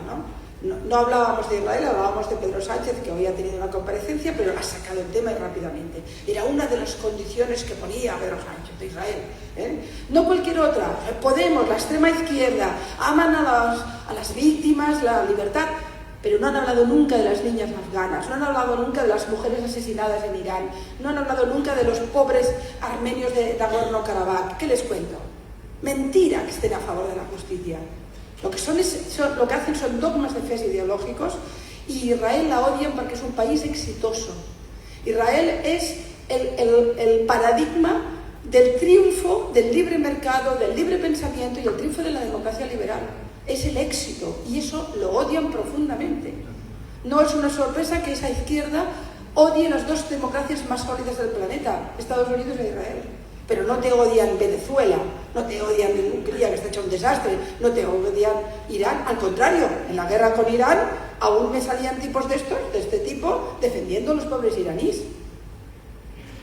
Speaker 2: ¿no? No hablábamos de Israel, hablábamos de Pedro Sánchez, que hoy ha tenido una comparecencia, pero ha sacado el tema rápidamente. Era una de las condiciones que ponía Pedro Sánchez de Israel. No cualquier otra. Podemos, la extrema izquierda, aman a las víctimas, la libertad, pero no han hablado nunca de las niñas afganas, no han hablado nunca de las mujeres asesinadas en Irán, no han hablado nunca de los pobres armenios de Nagorno-Karabaj. ¿Qué les cuento? Mentira que estén a favor de la justicia. Lo que hacen son dogmas de fe ideológicos, y Israel la odian porque es un país exitoso. Israel es el paradigma del triunfo del libre mercado, del libre pensamiento y el triunfo de la democracia liberal. Es el éxito, y eso lo odian profundamente. No es una sorpresa que esa izquierda odie las dos democracias más sólidas del planeta, Estados Unidos e Israel. Pero no te odian Venezuela, no te odian Hungría, que está hecho un desastre, no te odian Irán. Al contrario, en la guerra con Irán aún me salían tipos de este tipo, defendiendo a los pobres iraníes.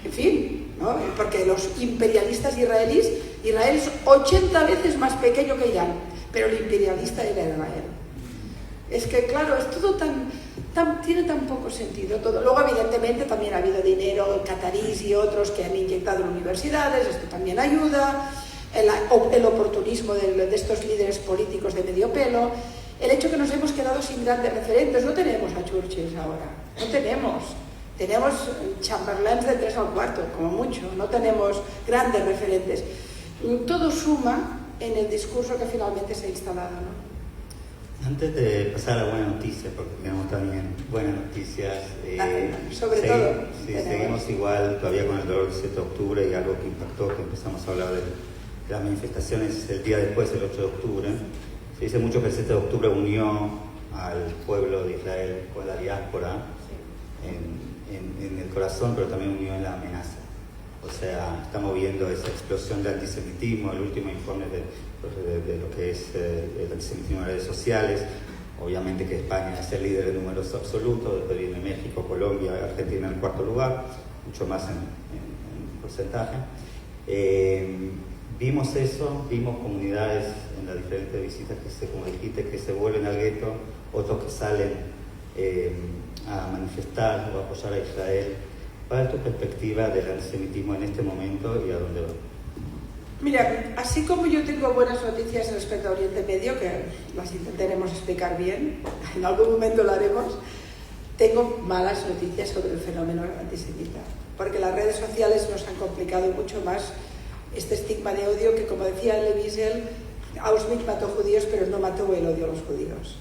Speaker 2: En fin, ¿no? Porque los imperialistas israelíes, Israel es 80 veces más pequeño que Irán, pero el imperialista era Israel. Es que, claro, es todo tiene tan poco sentido todo. Luego, evidentemente, también ha habido dinero, catarís y otros que han inyectado en universidades, esto también ayuda, el oportunismo de estos líderes políticos de medio pelo, el hecho que nos hemos quedado sin grandes referentes. No tenemos a Churchill ahora, no tenemos. Tenemos Chamberlain de 3 al 4, como mucho, no tenemos grandes referentes. Todo suma en el discurso que finalmente se ha instalado, ¿no?
Speaker 1: Antes de pasar a la buena noticia, porque tenemos también buenas noticias,
Speaker 2: sobre todo
Speaker 1: seguimos igual todavía con el dolor del 7 de octubre y algo que impactó, que empezamos a hablar de las manifestaciones el día después, el 8 de octubre. Se dice mucho que el 7 de octubre unió al pueblo de Israel con la diáspora en el corazón, pero también unió en la amenaza. O sea, estamos viendo esa explosión de antisemitismo, el último informe de lo que es el antisemitismo en redes sociales. Obviamente que España es el líder de números absolutos, después viene México, Colombia, Argentina en el 4º lugar, mucho más en porcentaje. Vimos eso, vimos comunidades en las diferentes visitas como dijiste, que se vuelven al gueto, otros que salen a manifestar o a apoyar a Israel. ¿Cuál es tu perspectiva del antisemitismo en este momento y a dónde va?
Speaker 2: Mira, así como yo tengo buenas noticias respecto a Oriente Medio, que las intentaremos explicar bien, en algún momento lo haremos, tengo malas noticias sobre el fenómeno antisemita, porque las redes sociales nos han complicado mucho más este estigma de odio que, como decía Elie Wiesel, Auschwitz mató judíos, pero no mató el odio a los judíos.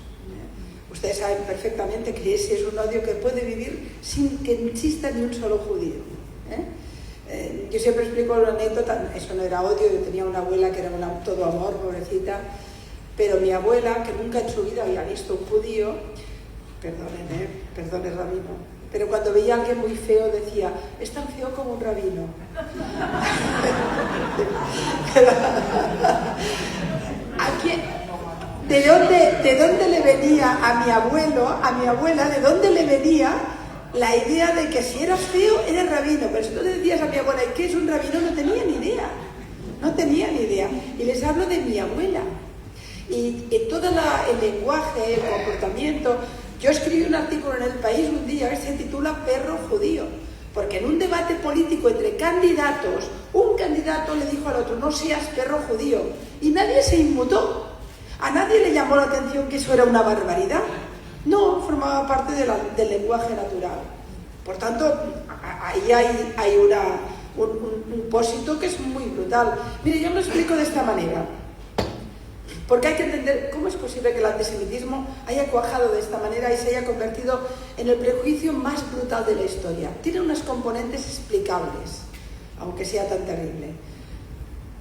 Speaker 2: Ustedes saben perfectamente que ese es un odio que puede vivir sin que exista ni un solo judío. Yo siempre explico una anécdota, eso no era odio, yo tenía una abuela que era todo amor, pobrecita, pero mi abuela, que nunca en su vida había visto un judío, perdone rabino, pero cuando veía a alguien muy feo decía, es tan feo como un rabino. ¿De dónde le venía a mi abuela, de dónde le venía la idea de que si eras feo, eras rabino? Pero si tú le decías a mi abuela, ¿y qué es un rabino? No tenía ni idea. Y les hablo de mi abuela. Y todo el lenguaje, el comportamiento. Yo escribí un artículo en El País un día que se titula Perro judío, porque en un debate político entre candidatos, un candidato le dijo al otro, no seas perro judío, y nadie se inmutó. A nadie le llamó la atención que eso era una barbaridad. No, formaba parte del lenguaje natural. Por tanto, ahí hay un pósito que es muy brutal. Mire, yo lo explico de esta manera. Porque hay que entender cómo es posible que el antisemitismo haya cuajado de esta manera y se haya convertido en el prejuicio más brutal de la historia. Tiene unas componentes explicables, aunque sea tan terrible.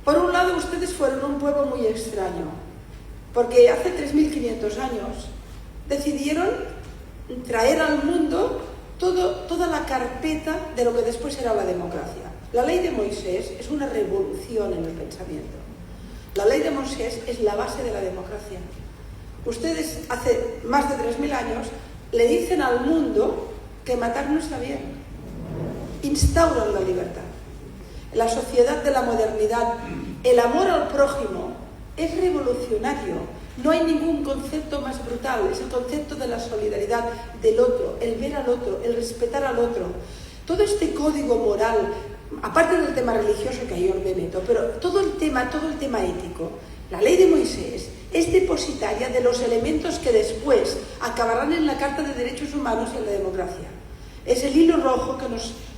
Speaker 2: Por un lado, ustedes fueron un pueblo muy extraño, porque hace 3.500 años decidieron traer al mundo toda la carpeta de lo que después era la democracia. La ley de Moisés es una revolución en el pensamiento. La ley de Moisés es la base de la democracia. Ustedes hace más de 3.000 años le dicen al mundo que matar no está bien. Instauran la libertad. La sociedad de la modernidad, el amor al prójimo, es revolucionario. No hay ningún concepto más brutal. Es el concepto de la solidaridad del otro, el ver al otro, el respetar al otro. Todo este código moral, aparte del tema religioso que ahí os meto, pero todo el tema ético, la ley de Moisés es depositaria de los elementos que después acabarán en la Carta de Derechos Humanos y en la democracia. Es el hilo rojo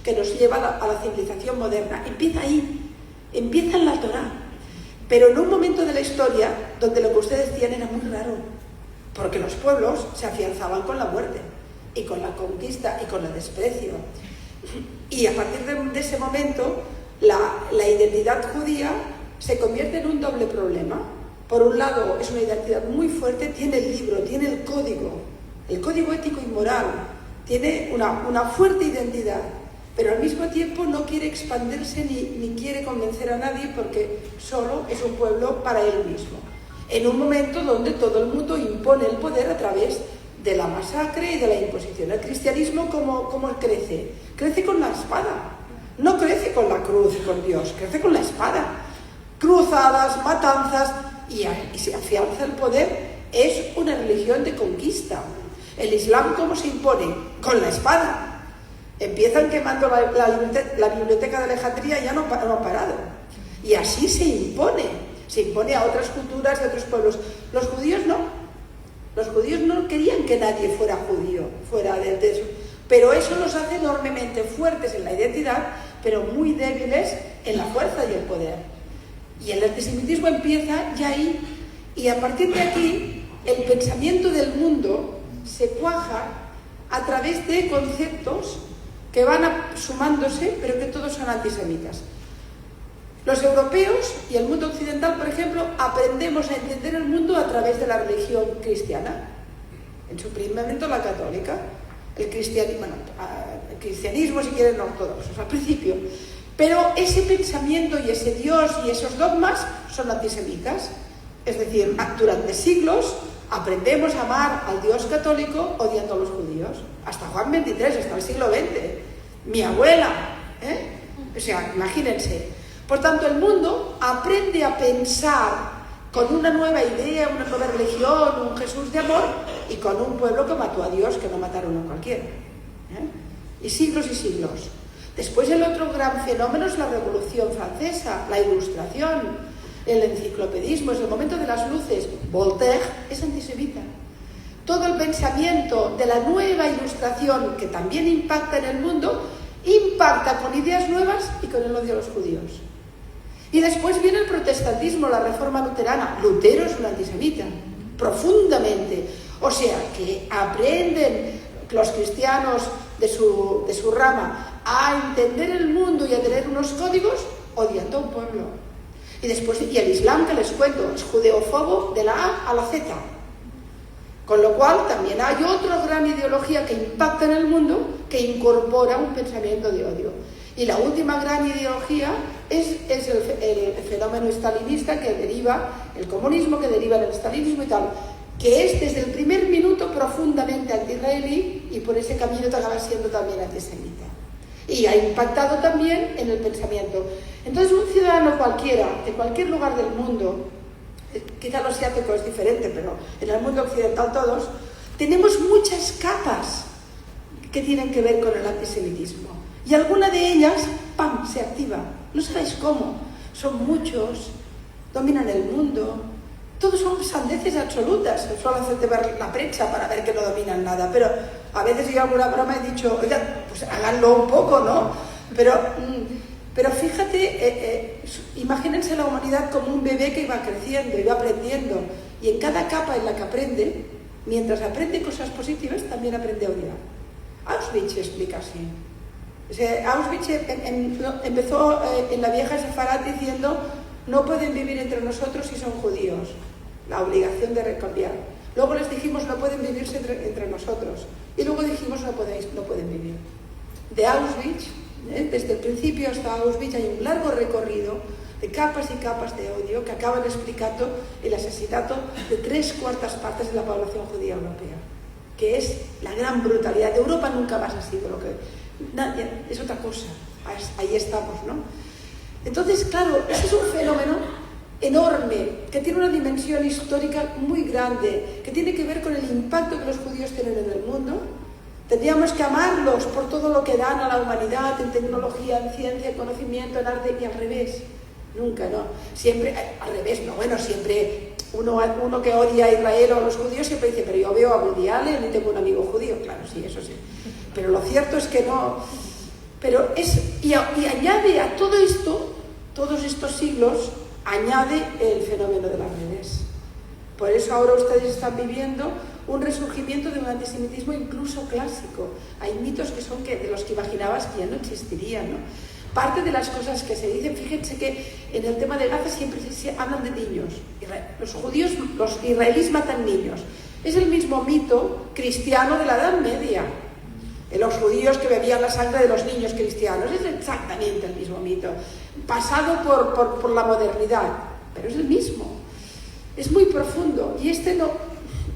Speaker 2: que nos lleva a la civilización moderna. Empieza ahí, empieza en la Torá. Pero en un momento de la historia donde lo que ustedes decían era muy raro, porque los pueblos se afianzaban con la muerte, y con la conquista, y con el desprecio. Y a partir de ese momento, la identidad judía se convierte en un doble problema. Por un lado, es una identidad muy fuerte, tiene el libro, tiene el código ético y moral, tiene una fuerte identidad, pero al mismo tiempo no quiere expandirse ni quiere convencer a nadie porque solo es un pueblo para él mismo. En un momento donde todo el mundo impone el poder a través de la masacre y de la imposición. El cristianismo, ¿cómo crece? Crece con la espada. no crece con la cruz y con Dios, crece con la espada. Cruzadas, matanzas y se afianza el poder. Es una religión de conquista. El Islam, ¿cómo se impone? Con la espada. Empiezan quemando la biblioteca de Alejandría y ya no han parado. Y así se impone a otras culturas y a otros pueblos. Los judíos no. Los judíos no querían que nadie fuera judío, fuera de eso. Pero eso los hace enormemente fuertes en la identidad, pero muy débiles en la fuerza y el poder. Y el antisemitismo empieza ya ahí, y a partir de aquí, el pensamiento del mundo se cuaja a través de conceptos que van sumándose, pero que todos son antisemitas. Los europeos y el mundo occidental, por ejemplo, aprendemos a entender el mundo a través de la religión cristiana, en su primer momento la católica, el cristianismo, si quieren, ortodoxos, al principio. Pero ese pensamiento y ese Dios y esos dogmas son antisemitas. Es decir, durante siglos aprendemos a amar al Dios católico odiando a los judíos. Hasta Juan XXIII, hasta el siglo XX. Mi abuela, O sea, imagínense. Por tanto, el mundo aprende a pensar con una nueva idea, una nueva religión, un Jesús de amor, y con un pueblo que mató a Dios, que no mataron a cualquiera. Y siglos y siglos. Después el otro gran fenómeno es la Revolución Francesa, la Ilustración, el enciclopedismo, es el momento de las luces. Voltaire es antisemita. Todo el pensamiento de la nueva Ilustración, que también impacta en el mundo, impacta con ideas nuevas y con el odio a los judíos. Y después viene el protestantismo, la Reforma luterana. Lutero es un antisemita, profundamente. O sea, que aprenden los cristianos de su rama a entender el mundo y a tener unos códigos odiando a un pueblo. Y después, y el Islam, que les cuento, es judeófobo de la A a la Z. Con lo cual también hay otra gran ideología que impacta en el mundo, que incorpora un pensamiento de odio. Y la última gran ideología es el fenómeno estalinista que deriva, el comunismo que deriva del estalinismo y tal, que es desde el primer minuto profundamente anti-israelí y por ese camino te acaba siendo también antisemita. Y ha impactado también en el pensamiento. Entonces un ciudadano cualquiera, de cualquier lugar del mundo, quizá lo asiático es diferente, pero en el mundo occidental todos, tenemos muchas capas que tienen que ver con el antisemitismo. Y alguna de ellas, ¡pam!, se activa. No sabéis cómo. Son muchos, dominan el mundo. Todos son sandeces absolutas. Solo hacerte ver la prensa para ver que no dominan nada. Pero a veces yo alguna broma he dicho, oiga, pues háganlo un poco, ¿no? Pero fíjate, imagínense la humanidad como un bebé que iba creciendo, iba aprendiendo. Y en cada capa en la que aprende, mientras aprende cosas positivas, también aprende a odiar. Auschwitz explica así. O sea, Auschwitz empezó en la vieja Sefarad diciendo no pueden vivir entre nosotros si son judíos, la obligación de recambiar. Luego les dijimos no pueden vivirse entre nosotros y luego dijimos no pueden vivir. De Auschwitz, desde el principio hasta Auschwitz hay un largo recorrido de capas y capas de odio que acaban explicando el asesinato de 3/4 de la población judía europea, que es la gran brutalidad. De Europa nunca más ha sido lo que... Nadie, es otra cosa. Ahí estamos, ¿no? Entonces, claro, ese es un fenómeno enorme, que tiene una dimensión histórica muy grande, que tiene que ver con el impacto que los judíos tienen en el mundo. Tendríamos que amarlos por todo lo que dan a la humanidad, en tecnología, en ciencia, en conocimiento, en arte, y al revés. Nunca, ¿no? Siempre, al revés, no, bueno, siempre uno que odia a Israel o a los judíos siempre dice, pero yo veo a Woody Allen y tengo un amigo judío. Claro, sí, eso sí. Pero lo cierto es que no. Pero y añade a todo esto, todos estos siglos, añade el fenómeno de las redes. Por eso ahora ustedes están viviendo un resurgimiento de un antisemitismo incluso clásico. Hay mitos que son de los que imaginabas que ya no existirían, ¿no? Parte de las cosas que se dicen, fíjense que en el tema de Gaza siempre se hablan de niños. Los judíos, los israelíes matan niños. Es el mismo mito cristiano de la Edad Media. Los judíos que bebían la sangre de los niños cristianos. Es exactamente el mismo mito. Pasado por la modernidad. Pero es el mismo. Es muy profundo. Y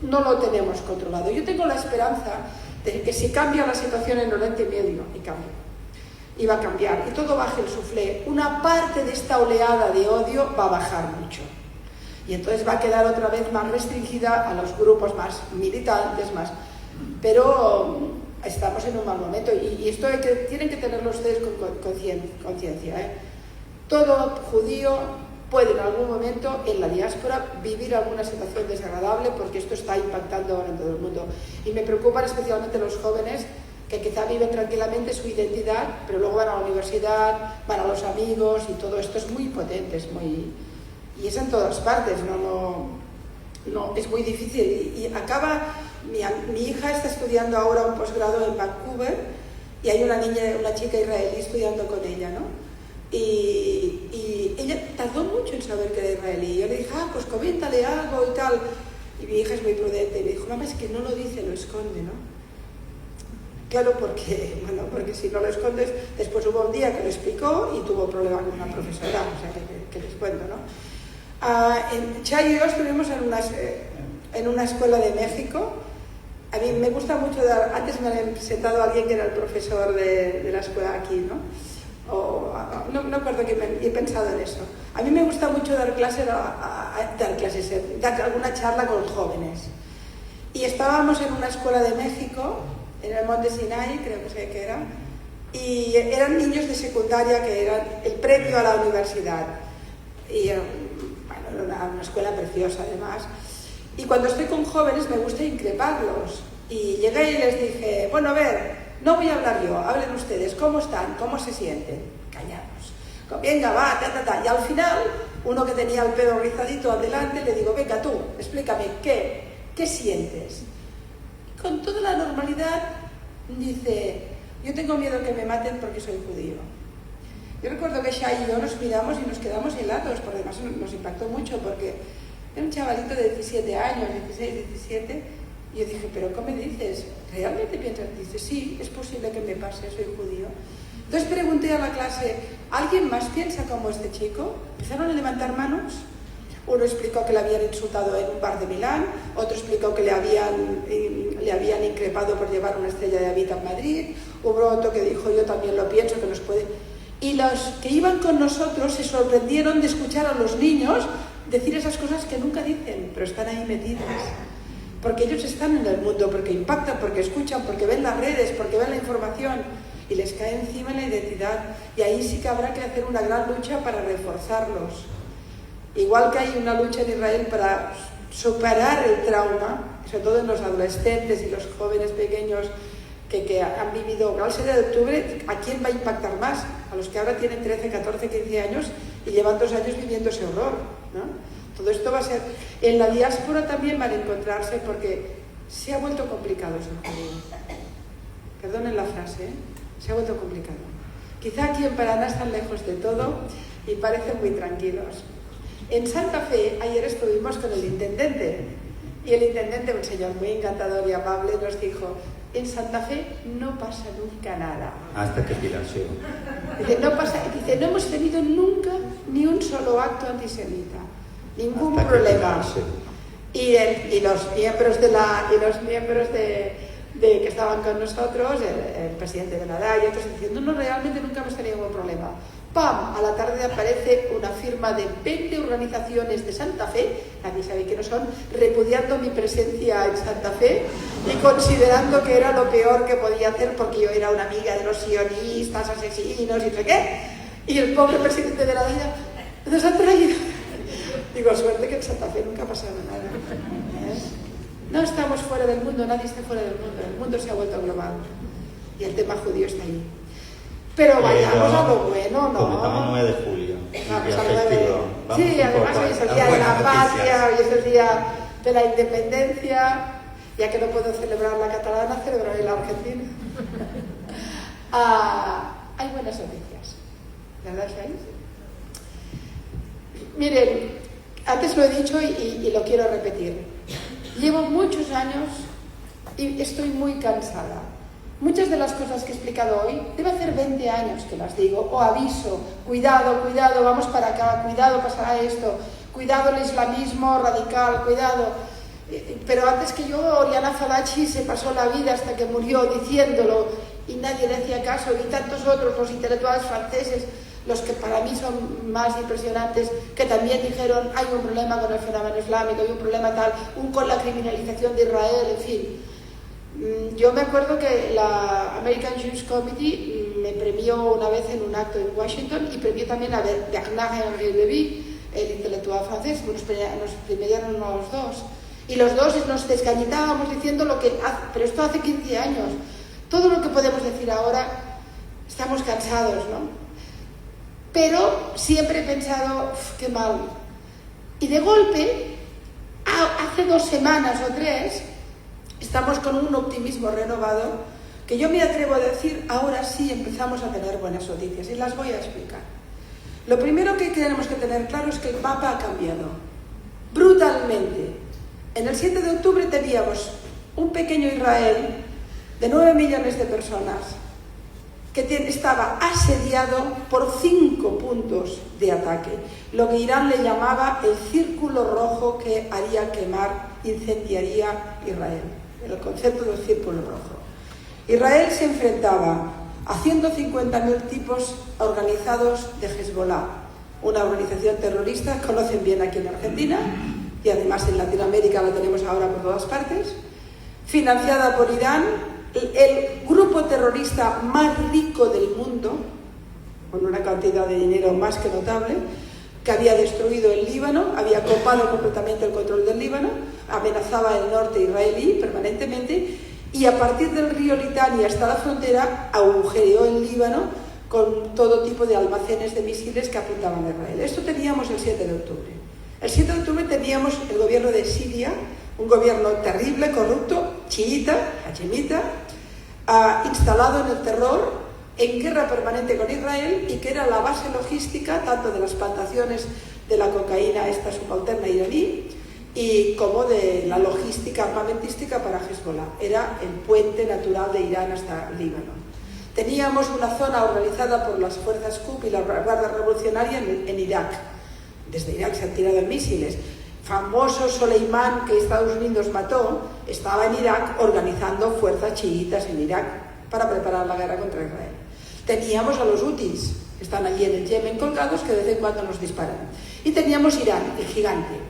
Speaker 2: no lo tenemos controlado. Yo tengo la esperanza de que si cambia la situación en Oriente Medio, y cambia. y va a cambiar, y todo baje el suflé. Una parte de esta oleada de odio va a bajar mucho. Y entonces va a quedar otra vez más restringida a los grupos más militantes, más... Pero estamos en un mal momento, y esto tienen que tenerlo ustedes con conciencia, ¿eh? Todo judío puede en algún momento en la diáspora vivir alguna situación desagradable, porque esto está impactando ahora en todo el mundo. Y me preocupan especialmente los jóvenes que quizá viven tranquilamente su identidad, pero luego van a la universidad, van a los amigos, y todo esto es muy potente, y es en todas partes, no es muy difícil. Y acaba, mi hija está estudiando ahora un posgrado en Vancouver, y hay una chica israelí estudiando con ella, ¿no? Y ella tardó mucho en saber que era israelí. Yo le dije, pues coméntale algo y tal. Y mi hija es muy prudente y me dijo, mamá, es que no lo dice, lo esconde, ¿no? Claro, porque si no lo escondes, después hubo un día que lo explicó y tuvo problema con una profesora, o sea, que les cuento, ¿no? Chay y yo estuvimos en una escuela de México. A mí me gusta mucho antes me han presentado a alguien que era el profesor de la escuela aquí, ¿no? No acuerdo que he pensado en eso. A mí me gusta mucho dar alguna charla con jóvenes. Y estábamos en una escuela de México, en el Monte Sinai, creo que era, y eran niños de secundaria que eran el previo a la universidad. Y era una escuela preciosa además. Y cuando estoy con jóvenes me gusta increparlos. Y llegué y les dije, bueno, a ver, no voy a hablar yo, hablen ustedes, ¿cómo están? ¿Cómo se sienten? Callados. Venga, va, Y al final, uno que tenía el pelo rizadito adelante, le digo, venga tú, explícame, ¿qué sientes? Y con toda la normalidad, dice, yo tengo miedo que me maten porque soy judío. Yo recuerdo que Shai y yo nos miramos y nos quedamos helados, por demás nos impactó mucho, porque era un chavalito de 17 años, 16, 17, y yo dije, ¿pero cómo me dices? ¿Realmente piensas? Dice, sí, es posible que me pase, soy judío. Entonces pregunté a la clase, ¿alguien más piensa como este chico? Empezaron a levantar manos. Uno explicó que le habían insultado en un bar de Milán, otro explicó que le habían increpado por llevar una estrella de David en Madrid, hubo otro que dijo, yo también lo pienso, que nos puede... Y los que iban con nosotros se sorprendieron de escuchar a los niños decir esas cosas que nunca dicen, pero están ahí metidas. Porque ellos están en el mundo, porque impactan, porque escuchan, porque ven las redes, porque ven la información, y les cae encima la identidad. Y ahí sí que habrá que hacer una gran lucha para reforzarlos. Igual que hay una lucha en Israel para superar el trauma, sobre todo en los adolescentes y los jóvenes pequeños que han vivido el 7 de octubre, ¿a quién va a impactar más? A los que ahora tienen 13, 14, 15 años y llevan 2 años viviendo ese horror, ¿no? Todo esto va a ser... En la diáspora también van a encontrarse, porque se ha vuelto complicado ser judío. Perdonen la frase, ¿eh? Se ha vuelto complicado. Quizá aquí en Paraná están lejos de todo y parecen muy tranquilos. En Santa Fe, ayer estuvimos con el intendente, y el intendente, un señor muy encantador y amable, nos dijo, en Santa Fe no pasa nunca nada.
Speaker 1: Hasta que Pilar llegó.
Speaker 2: Dice, no hemos tenido nunca ni un solo acto antisemita. Ningún problema. Y los miembros que estaban con nosotros, el presidente de la DAI, otros diciendo, no, realmente nunca hemos tenido ningún problema. ¡Pam! A la tarde aparece una firma de 20 organizaciones de Santa Fe, nadie sabe quiénes son, repudiando mi presencia en Santa Fe y considerando que era lo peor que podía hacer porque yo era una amiga de los sionistas, asesinos y no sé qué. Y el pobre presidente de la DAI nos ha traído. Digo, suerte que en Santa Fe nunca ha pasado nada. No estamos fuera del mundo, nadie está fuera del mundo. El mundo se ha vuelto global. Y el tema judío está ahí. Pero vayamos a lo bueno, ¿no?
Speaker 1: Como estamos 9 de julio.
Speaker 2: Vamos al 9 de... Sí, además hoy es el día de la patria, hoy es el día de la independencia. Ya que no puedo celebrar la catalana, celebraré la argentina. Hay buenas noticias. ¿Verdad, Shai? Miren, antes lo he dicho y lo quiero repetir. Llevo muchos años y estoy muy cansada. Muchas de las cosas que he explicado hoy, debe hacer 20 años que las digo, o aviso, cuidado, vamos para acá, cuidado, pasará esto, cuidado el islamismo radical, cuidado. Pero antes que yo, Oriana Falachi se pasó la vida hasta que murió diciéndolo, y nadie le hacía caso, y tantos otros, los intelectuales franceses, los que para mí son más impresionantes, que también dijeron hay un problema con el fenómeno islámico, hay un problema tal, con la criminalización de Israel, en fin. Yo me acuerdo que la American Jewish Committee me premió una vez en un acto en Washington y premió también a Bernard-Henri Lévy, el intelectual francés, nos premiaron los dos. Y los dos nos desgañitábamos diciendo lo que hace, pero esto hace 15 años. Todo lo que podemos decir ahora, estamos cansados, ¿no? Pero siempre he pensado, qué mal. Y de golpe, hace 2 semanas o 3, estamos con un optimismo renovado que yo me atrevo a decir, ahora sí empezamos a tener buenas noticias y las voy a explicar. Lo primero que tenemos que tener claro es que el mapa ha cambiado brutalmente. En el 7 de octubre teníamos un pequeño Israel de 9 millones de personas que estaba asediado por 5 puntos de ataque, lo que Irán le llamaba el círculo rojo que haría quemar, incendiaría Israel, el concepto del círculo rojo. Israel se enfrentaba a 150.000 tipos organizados de Hezbollah, una organización terrorista, conocen bien aquí en Argentina, y además en Latinoamérica la tenemos ahora por todas partes, financiada por Irán, el grupo terrorista más rico del mundo, con una cantidad de dinero más que notable, que había destruido el Líbano, había copado completamente el control del Líbano, amenazaba el norte israelí permanentemente, y a partir del río Litani hasta la frontera agujereó el Líbano con todo tipo de almacenes de misiles que apuntaban a Israel. Esto teníamos el 7 de octubre. El 7 de octubre teníamos el gobierno de Siria, un gobierno terrible, corrupto, chiita, hachemita, instalado en el terror, en guerra permanente con Israel, y que era la base logística tanto de las plantaciones de la cocaína, esta subalterna iraní, y como de la logística armamentística para Hezbollah. Era el puente natural de Irán hasta el Líbano. Teníamos una zona organizada por las fuerzas Quds y la Guardia Revolucionaria en Irak. Desde Irak se han tirado misiles. Famoso Soleimán, que Estados Unidos mató, estaba en Irak organizando fuerzas chiitas en Irak para preparar la guerra contra Israel. Teníamos a los hutis, que están allí en el Yemen colgados, que de vez en cuando nos disparan. Y teníamos Irán, el gigante,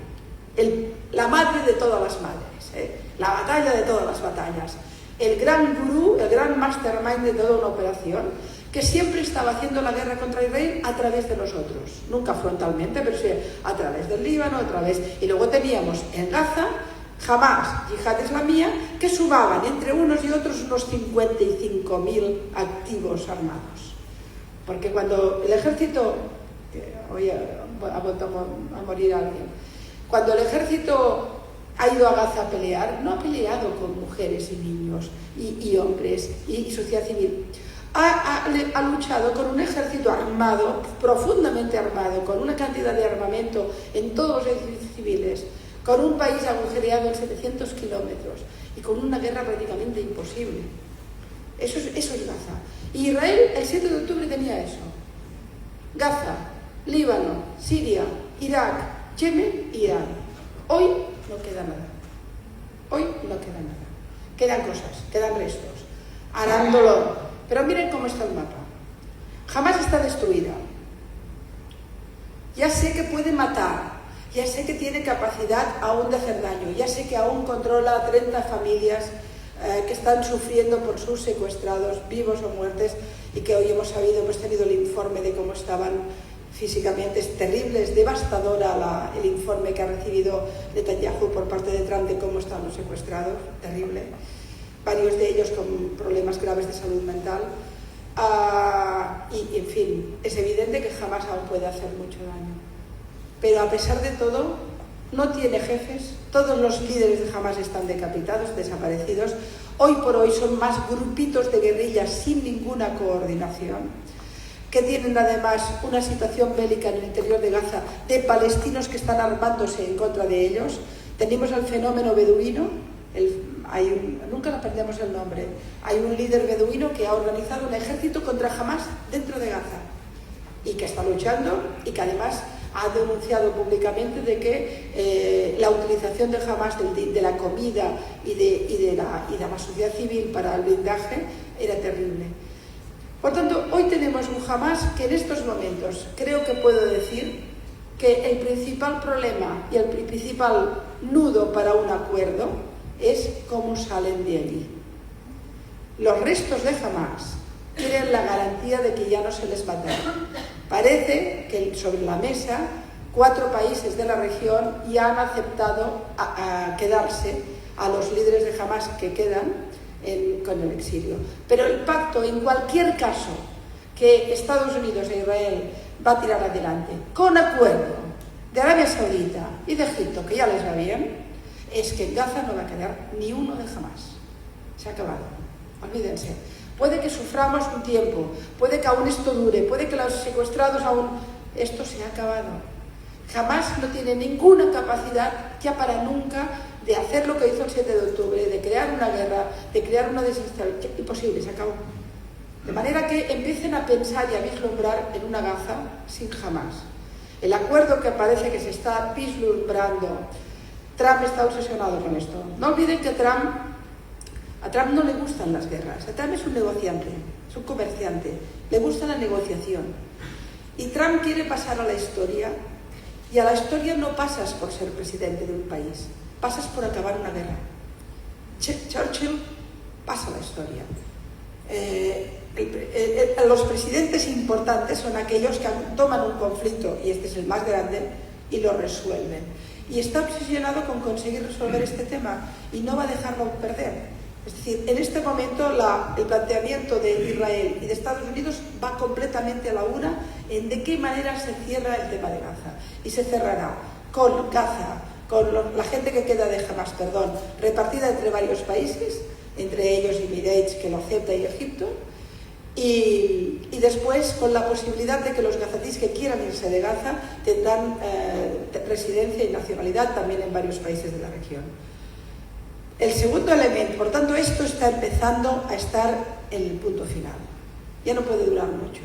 Speaker 2: la madre de todas las madres, la batalla de todas las batallas, el gran gurú, el gran mastermind de toda una operación, que siempre estaba haciendo la guerra contra Israel a través de nosotros, nunca frontalmente, pero sí a través del Líbano, a través... Y luego teníamos en Gaza, Hamas, Yihad Islamía, que sumaban entre unos y otros unos 55.000 activos armados. Porque cuando el ejército... Hoy ha vuelto a morir alguien. Cuando el ejército ha ido a Gaza a pelear, no ha peleado con mujeres y niños y hombres y sociedad civil. Ha luchado con un ejército armado, profundamente armado, con una cantidad de armamento en todos los edificios civiles, con un país agujereado en 700 kilómetros y con una guerra prácticamente imposible. Eso es Gaza. Y Israel el 7 de octubre tenía eso. Gaza, Líbano, Siria, Irak, Yemen y Irán. Hoy no queda nada. Hoy no queda nada. Quedan cosas, quedan restos. Harán dolor. Pero miren cómo está el mapa. Jamás está destruida. Ya sé que puede matar. Ya sé que tiene capacidad aún de hacer daño. Ya sé que aún controla a 30 familias que están sufriendo por sus secuestrados, vivos o muertos, y que hoy hemos tenido el informe de cómo estaban físicamente. Es terrible, es devastadora el informe que ha recibido Netanyahu por parte de Trump de cómo están los secuestrados. Terrible. Varios de ellos con problemas graves de salud mental, y en fin, es evidente que jamás aún puede hacer mucho daño. Pero a pesar de todo, no tiene jefes, todos los líderes de Hamas están decapitados, desaparecidos. Hoy por hoy son más grupitos de guerrillas sin ninguna coordinación, que tienen además una situación bélica en el interior de Gaza, de palestinos que están armándose en contra de ellos. Tenemos el fenómeno beduino, nunca le perdemos el nombre. Hay un líder beduino que ha organizado un ejército contra Hamas dentro de Gaza y que está luchando, y que además ha denunciado públicamente de que la utilización de Hamas de la comida y de la sociedad civil para el blindaje era terrible. Por tanto, hoy tenemos un Hamas que en estos momentos creo que puedo decir que el principal problema y el principal nudo para un acuerdo es cómo salen de allí. Los restos de Hamas quieren la garantía de que ya no se les matará. Parece que sobre la mesa 4 países de la región ya han aceptado a quedarse a los líderes de Hamas que quedan con el exilio. Pero el pacto, en cualquier caso, que Estados Unidos e Israel va a tirar adelante, con acuerdo de Arabia Saudita y de Egipto, que ya les va bien, es que en Gaza no va a quedar ni uno de Hamas. Se ha acabado. Olvídense. Puede que suframos un tiempo, puede que aún esto dure, puede que los secuestrados aún... Esto se ha acabado. Hamas no tiene ninguna capacidad ya para nunca de hacer lo que hizo el 7 de octubre, de crear una guerra, de crear una desestabilización. Imposible, se acabó. De manera que empiecen a pensar y a vislumbrar en una Gaza sin Hamas. El acuerdo que parece que se está vislumbrando, Trump está obsesionado con esto. No olviden que a Trump no le gustan las guerras. Trump es un negociante, es un comerciante, le gusta la negociación. Y Trump quiere pasar a la historia, y a la historia no pasas por ser presidente de un país, pasas por acabar una guerra. Churchill pasa a la historia. Los presidentes importantes son aquellos que toman un conflicto, y este es el más grande, y lo resuelven. Y está obsesionado con conseguir resolver este tema, y no va a dejarlo perder. Es decir, en este momento el planteamiento de Israel y de Estados Unidos va completamente a la una en de qué manera se cierra el tema de Gaza. Y se cerrará con Gaza, con la gente que queda de Hamas, repartida entre varios países, entre ellos Emirates, que lo acepta, y Egipto, y después con la posibilidad de que los gazatíes que quieran irse de Gaza tendrán residencia y nacionalidad también en varios países de la región. El segundo elemento, por tanto, esto está empezando a estar en el punto final. Ya no puede durar mucho.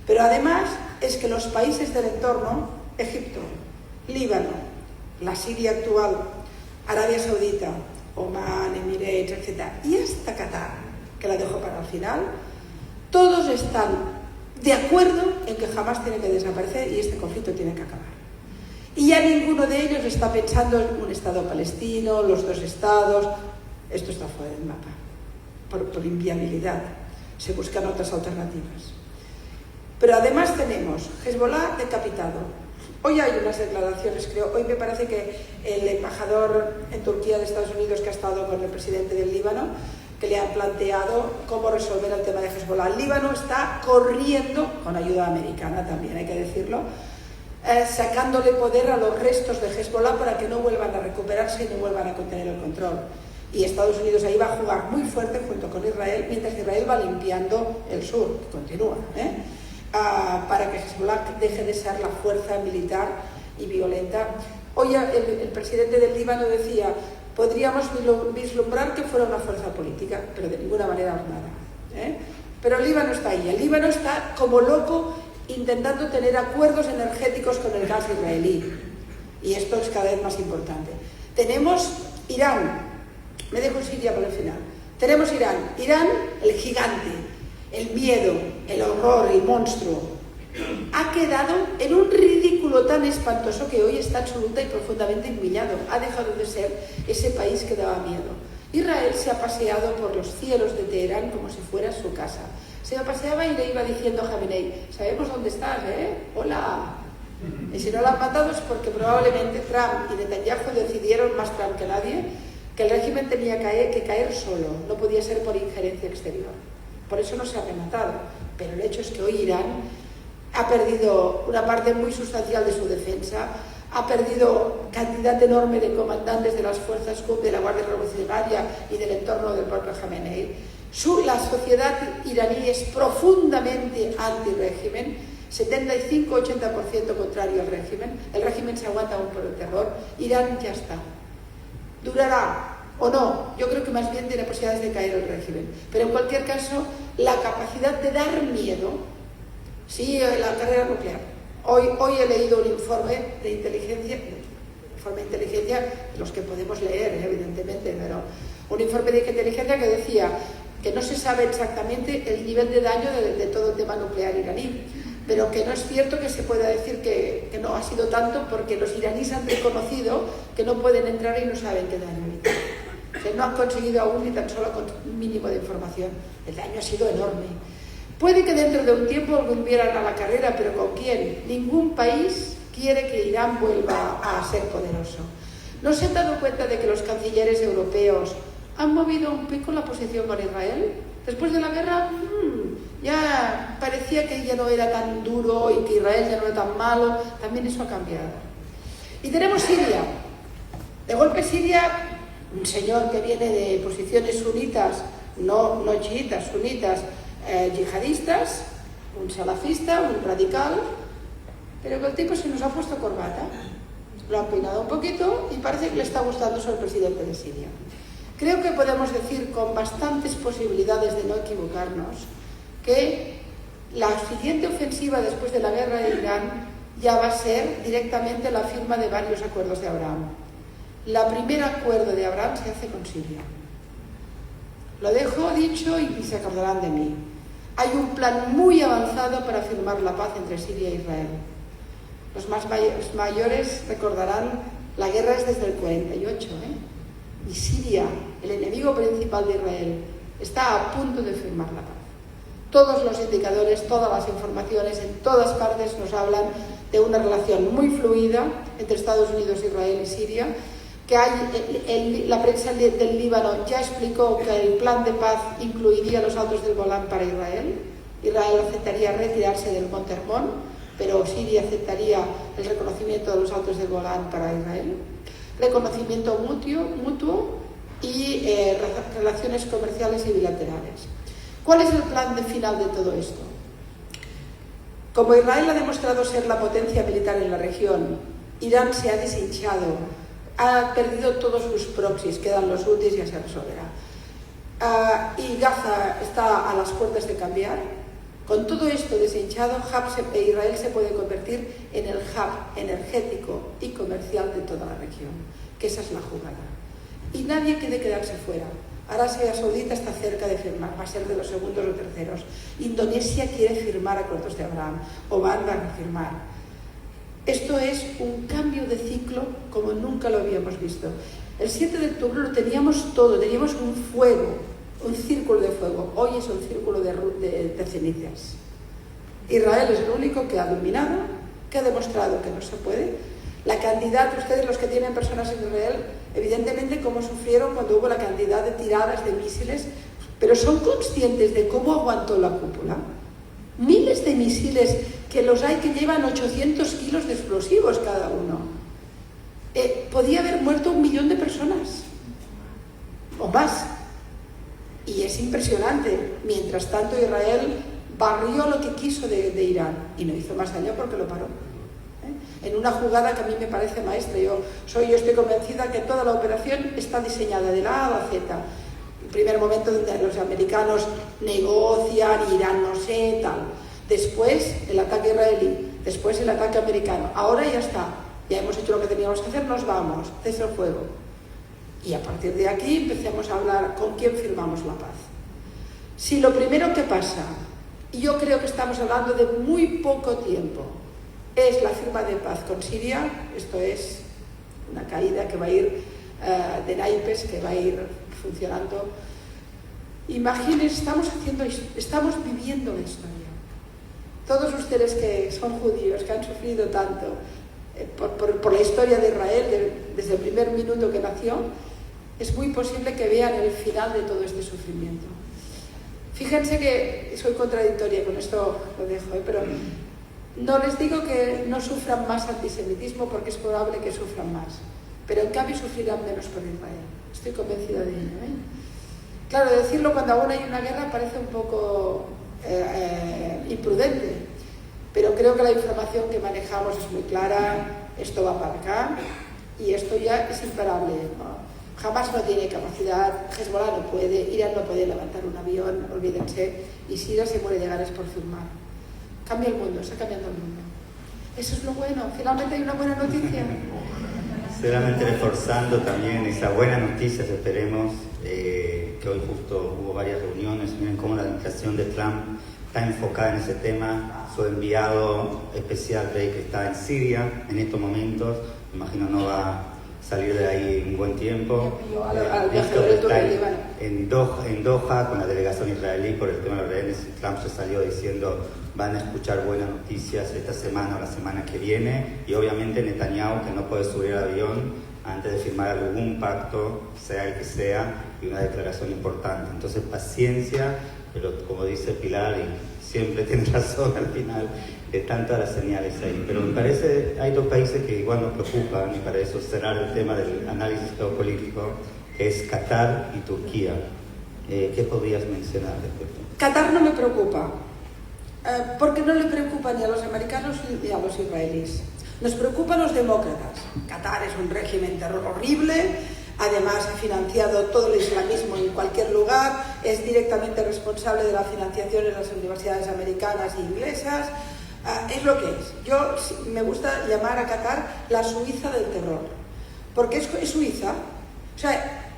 Speaker 2: Pero además es que los países del entorno, Egipto, Líbano, la Siria actual, Arabia Saudita, Omán, Emirates, etc., y hasta Qatar, que la dejo para el final, todos están de acuerdo en que Hamas tiene que desaparecer y este conflicto tiene que acabar. Y ya ninguno de ellos está pensando en un Estado palestino, los 2 estados. Esto está fuera del mapa, por inviabilidad. Se buscan otras alternativas. Pero además tenemos Hezbollah decapitado. Hoy hay unas declaraciones, creo, hoy me parece que el embajador en Turquía de Estados Unidos, que ha estado con el presidente del Líbano, que le han planteado cómo resolver el tema de Hezbollah. El Líbano está corriendo, con ayuda americana también hay que decirlo, sacándole poder a los restos de Hezbollah para que no vuelvan a recuperarse y no vuelvan a tener el control. Y Estados Unidos ahí va a jugar muy fuerte junto con Israel, mientras Israel va limpiando el sur, que continúa, para que Hezbollah deje de ser la fuerza militar y violenta. Hoy el presidente del Líbano decía, podríamos vislumbrar que fuera una fuerza política, pero de ninguna manera armada. Pero el Líbano está ahí, el Líbano está como loco intentando tener acuerdos energéticos con el gas israelí. Y esto es cada vez más importante. Tenemos Irán, me dejo Siria para el final. Tenemos Irán, el gigante, el miedo, el horror, el monstruo. Ha quedado en un ridículo tan espantoso que hoy está absoluta y profundamente humillado. Ha dejado de ser ese país que daba miedo. Israel se ha paseado por los cielos de Teherán como si fuera su casa. Se paseaba y le iba diciendo a Jamenei, sabemos dónde estás, hola. Y si no la han matado es porque probablemente Trump y Netanyahu decidieron, más Trump que nadie, que el régimen tenía que caer solo, no podía ser por injerencia exterior. Por eso no se ha rematado. Pero el hecho es que hoy Irán ha perdido una parte muy sustancial de su defensa, ha perdido cantidad enorme de comandantes de las fuerzas Quds, de la Guardia Revolucionaria y del entorno del propio Jamenei. La sociedad iraní es profundamente anti-régimen, 75-80% contrario al régimen. El régimen se aguanta aún por el terror. Irán ya está. ¿Durará o no? Yo creo que más bien tiene posibilidades de caer el régimen. Pero en cualquier caso, la capacidad de dar miedo, sí, la carrera nuclear, Hoy he leído un informe de inteligencia, de los que podemos leer, evidentemente, pero un informe de inteligencia que decía que no se sabe exactamente el nivel de daño de todo el tema nuclear iraní, pero que no es cierto que se pueda decir que no ha sido tanto, porque los iraníes han reconocido que no pueden entrar y no saben qué daño evitar. O sea, no han conseguido aún ni tan solo con un mínimo de información. El daño ha sido enorme. Puede que dentro de un tiempo volvieran a la carrera, pero ¿con quién? Ningún país quiere que Irán vuelva a ser poderoso. ¿No se han dado cuenta de que los cancilleres europeos han movido un poco la posición con Israel? Después de la guerra, ya parecía que ya no era tan duro y que Israel ya no era tan malo. También eso ha cambiado. Y tenemos Siria. De golpe Siria, un señor que viene de posiciones sunitas, no chiitas, sunitas, yihadistas, un salafista, un radical, pero que el tipo se nos ha puesto corbata, lo han peinado un poquito y parece que le está gustando ser el presidente de Siria. Creo que podemos decir con bastantes posibilidades de no equivocarnos que la siguiente ofensiva después de la guerra de Irán ya va a ser directamente la firma de varios acuerdos de Abraham. El primer acuerdo de Abraham se hace con Siria. Lo dejo dicho y se acordarán de mí. Hay un plan muy avanzado para firmar la paz entre Siria e Israel. Los más mayores recordarán, la guerra es desde el 48, y Siria, el enemigo principal de Israel, está a punto de firmar la paz. Todos los indicadores, todas las informaciones, en todas partes nos hablan de una relación muy fluida entre Estados Unidos, Israel y Siria, que la prensa del Líbano ya explicó que el plan de paz incluiría los altos del Golán para Israel. Israel aceptaría retirarse del Monte Hermón, pero Siria aceptaría el reconocimiento de los altos del Golán para Israel. Reconocimiento mutuo y relaciones comerciales y bilaterales. ¿Cuál es el plan final de todo esto? Como Israel ha demostrado ser la potencia militar en la región, Irán se ha deshinchado, ha perdido todos sus proxies, quedan los hutis y ya se resolverá. Y Gaza está a las puertas de cambiar. Con todo esto deshinchado, Israel se puede convertir en el hub energético y comercial de toda la región, que esa es la jugada. Y nadie quiere quedarse fuera. Arabia Saudita está cerca de firmar, va a ser de los segundos o terceros. Indonesia quiere firmar acuerdos de Abraham, Oman va a firmar. Esto es un cambio de ciclo como nunca lo habíamos visto. El 7 de octubre lo teníamos todo, teníamos un fuego, un círculo de fuego. Hoy es un círculo de cenizas. Israel es el único que ha dominado, que ha demostrado que no se puede. La cantidad, ustedes los que tienen personas en Israel, evidentemente cómo sufrieron cuando hubo la cantidad de tiradas de misiles, pero son conscientes de cómo aguantó la cúpula. Miles de misiles que los hay que llevan 800 kilos de explosivos cada uno. Podía haber muerto 1 millón de personas o más. Y es impresionante. Mientras tanto, Israel barrió lo que quiso de Irán y no hizo más daño porque lo paró. En una jugada que a mí me parece maestra. Yo estoy convencida que toda la operación está diseñada de la A a la Z. El primer momento donde los americanos negocian, Irán no sé, tal. Después el ataque israelí, después el ataque americano. Ahora ya está, ya hemos hecho lo que teníamos que hacer, nos vamos, cese el fuego. Y a partir de aquí empecemos a hablar con quién firmamos la paz. Si lo primero que pasa, y yo creo que estamos hablando de muy poco tiempo, es la firma de paz con Siria, esto es una caída que va a ir de naipes, que va a ir funcionando. Imagínense, estamos viviendo la historia. Todos ustedes que son judíos, que han sufrido tanto por la historia de Israel desde el primer minuto que nació, es muy posible que vean el final de todo este sufrimiento. Fíjense que soy contradictoria, con esto lo dejo, pero no les digo que no sufran más antisemitismo porque es probable que sufran más, pero en cambio sufrirán menos por Israel. Estoy convencida de ello. Claro, decirlo cuando aún hay una guerra parece un poco imprudente, pero creo que la información que manejamos es muy clara. Esto va para acá y esto ya es imparable, ¿no? Jamás no tiene capacidad, Hezbollah no puede, Irán no puede levantar un avión, olvídense, y Siria se muere de ganas por firmar. Cambia el mundo, está cambiando el mundo. Eso es lo bueno, finalmente hay una buena noticia.
Speaker 1: Solamente reforzando también esas buenas noticias, esperemos que hoy justo hubo varias reuniones, miren cómo la administración de Trump está enfocada en ese tema, su enviado especial que está en Siria en estos momentos, me imagino no va a salir de ahí un buen tiempo. En Doha con la delegación israelí por el tema de los rehenes, Trump se salió diciendo van a escuchar buenas noticias esta semana o la semana que viene, y obviamente Netanyahu, que no puede subir al avión antes de firmar algún pacto, sea el que sea, y una declaración importante. Entonces paciencia, pero como dice Pilar, y siempre tiene razón al final, están todas las señales ahí. Pero me parece, hay dos países que igual nos preocupan, y para eso cerrar el tema del análisis geopolítico, que es Qatar y Turquía. ¿Qué podrías mencionar respecto?
Speaker 2: Qatar no me preocupa, porque no le preocupa ni a los americanos ni a los israelíes. Nos preocupan los demócratas. Qatar es un régimen horrible, además ha financiado todo el islamismo en cualquier lugar, es directamente responsable de la financiación en las universidades americanas e inglesas, es lo que es. Yo me gusta llamar a Qatar la Suiza del terror, porque es Suiza, o sea,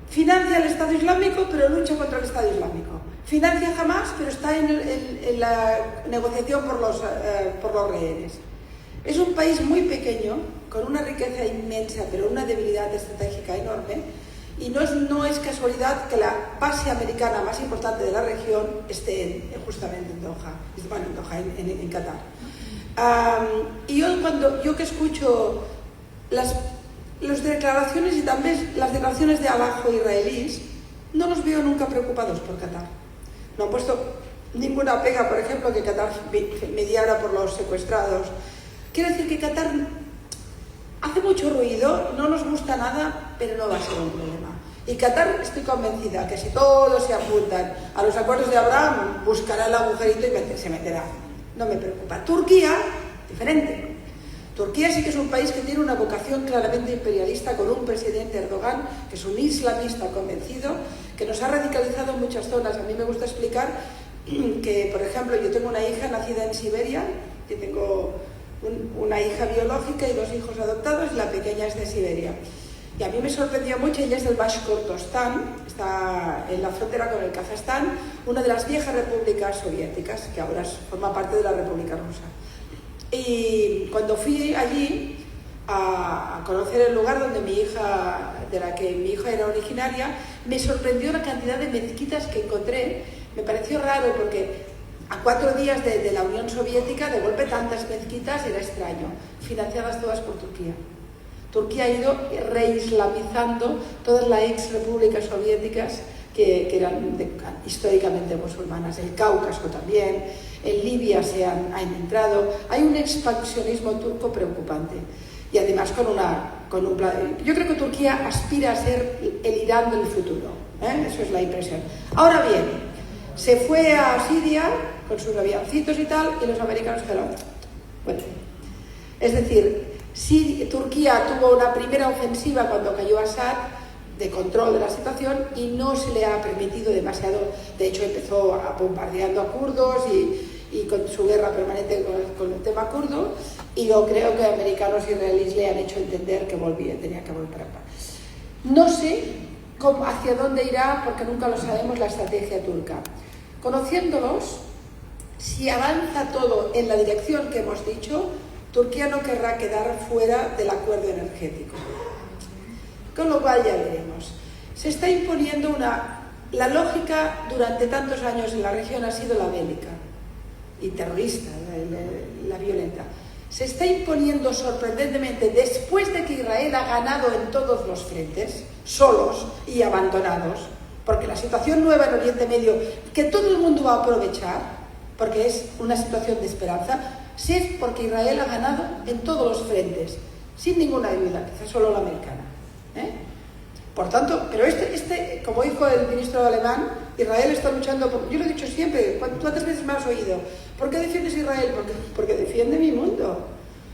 Speaker 2: financia el Estado Islámico pero lucha contra el Estado Islámico, financia Hamas pero está en la negociación por los rehenes. Es un país muy pequeño, con una riqueza inmensa, pero una debilidad estratégica enorme, y no es casualidad que la base americana más importante de la región esté justamente en Doha, en Qatar. Y yo que escucho las declaraciones y también las declaraciones de abajo israelíes, no los veo nunca preocupados por Qatar. No han puesto ninguna pega, por ejemplo, que Qatar mediara por los secuestrados. Quiero decir que Qatar hace mucho ruido, no nos gusta nada, pero no va a ser un problema. Y Qatar, estoy convencida que si todos se apuntan a los acuerdos de Abraham, buscará el agujerito y se meterá. No me preocupa. Turquía, diferente. Turquía sí que es un país que tiene una vocación claramente imperialista, con un presidente Erdogan, que es un islamista convencido, que nos ha radicalizado en muchas zonas. A mí me gusta explicar que, por ejemplo, yo tengo una hija nacida en Siberia, yo tengo una hija biológica y 2 hijos adoptados, y la pequeña es de Siberia. Y a mí me sorprendió mucho, ella es del Bashkortostán, está en la frontera con el Kazajstán, una de las viejas repúblicas soviéticas, que ahora forma parte de la República Rusa. Y cuando fui allí a conocer el lugar donde de la que mi hija era originaria, me sorprendió la cantidad de mezquitas que encontré. Me pareció raro porque a 4 días de la Unión Soviética, de golpe tantas mezquitas, era extraño, financiadas todas por Turquía. Turquía ha ido reislamizando todas las ex-repúblicas soviéticas que eran históricamente musulmanas, el Cáucaso también, en Libia ha entrado. Hay un expansionismo turco preocupante, y además con un plan. Yo creo que Turquía aspira a ser el Irán del futuro, eso es la impresión. Ahora bien, se fue a Siria con sus avioncitos y tal, y los americanos dijeron, bueno, es decir, Turquía tuvo una primera ofensiva cuando cayó Assad de control de la situación, y no se le ha permitido demasiado. De hecho, empezó bombardeando a kurdos y con su guerra permanente con el tema kurdo, y yo creo que americanos y israelíes le han hecho entender que tenía que volver para paz. No sé hacia dónde irá, porque nunca lo sabemos, la estrategia turca. Conociéndolos, si avanza todo en la dirección que hemos dicho, Turquía no querrá quedar fuera del acuerdo energético. Con lo cual ya veremos. Se está imponiendo la lógica durante tantos años en la región ha sido la bélica y terrorista, la violenta. Se está imponiendo sorprendentemente, después de que Israel ha ganado en todos los frentes, solos y abandonados, porque la situación nueva en Oriente Medio, que todo el mundo va a aprovechar, porque es una situación de esperanza, es porque Israel ha ganado en todos los frentes, sin ninguna ayuda, quizás solo la americana. Por tanto, pero como dijo el ministro alemán, Israel está luchando por... Yo lo he dicho siempre, ¿cuántas veces me has oído? ¿Por qué defiendes a Israel? Porque defiende mi mundo.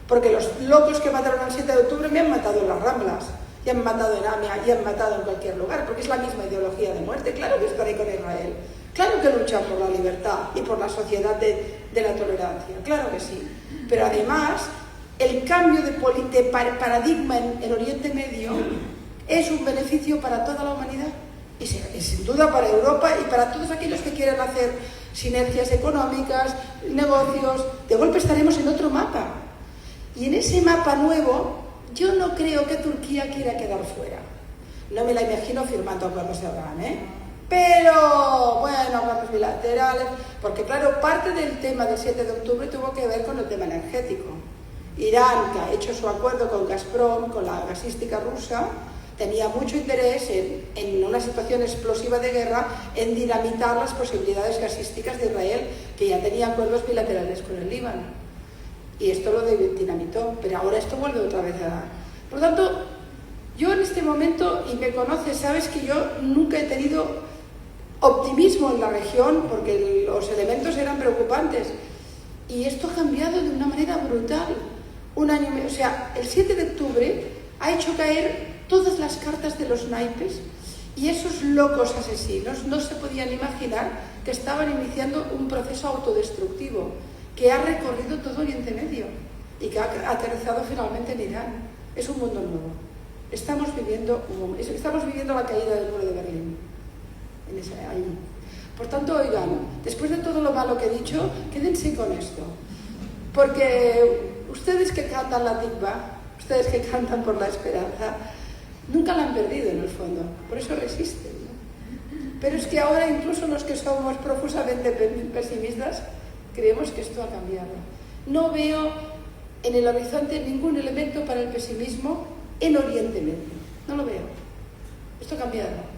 Speaker 2: Porque los locos que mataron el 7 de octubre me han matado en las Ramblas, y han matado en Amia, y han matado en cualquier lugar, porque es la misma ideología de muerte. Claro que estaré con Israel. Claro que luchan por la libertad y por la sociedad de de la tolerancia, claro que sí. Pero además, el cambio de paradigma en Oriente Medio es un beneficio para toda la humanidad y sin duda para Europa y para todos aquellos que quieran hacer sinergias económicas, negocios. De golpe estaremos en otro mapa. Y en ese mapa nuevo, yo no creo que Turquía quiera quedar fuera. No me la imagino firmando acuerdos de Abraham, Pero, bueno, acuerdos bilaterales, porque claro, parte del tema del 7 de octubre tuvo que ver con el tema energético. Irán, que ha hecho su acuerdo con Gazprom, con la gasística rusa, tenía mucho interés en una situación explosiva de guerra, en dinamitar las posibilidades gasísticas de Israel, que ya tenía acuerdos bilaterales con el Líbano. Y esto lo dinamitó, pero ahora esto vuelve otra vez a... Por lo tanto, yo en este momento, y me conoces, sabes que yo nunca he tenido optimismo en la región, porque los elementos eran preocupantes. Y esto ha cambiado de una manera brutal. Un año, o sea, el 7 de octubre ha hecho caer todas las cartas de los naipes y esos locos asesinos no se podían imaginar que estaban iniciando un proceso autodestructivo que ha recorrido todo Oriente Medio y que ha aterrizado finalmente en Irán. Es un mundo nuevo. Estamos viviendo la caída del muro de Berlín. Ahí. Por tanto, oigan, después de todo lo malo que he dicho, quédense con esto. Porque ustedes que cantan la tikva, ustedes que cantan por la esperanza, nunca la han perdido en el fondo, por eso resisten, ¿no? Pero es que ahora incluso los que somos profusamente pesimistas creemos que esto ha cambiado. No veo en el horizonte ningún elemento para el pesimismo en Oriente Medio, no lo veo. Esto ha cambiado.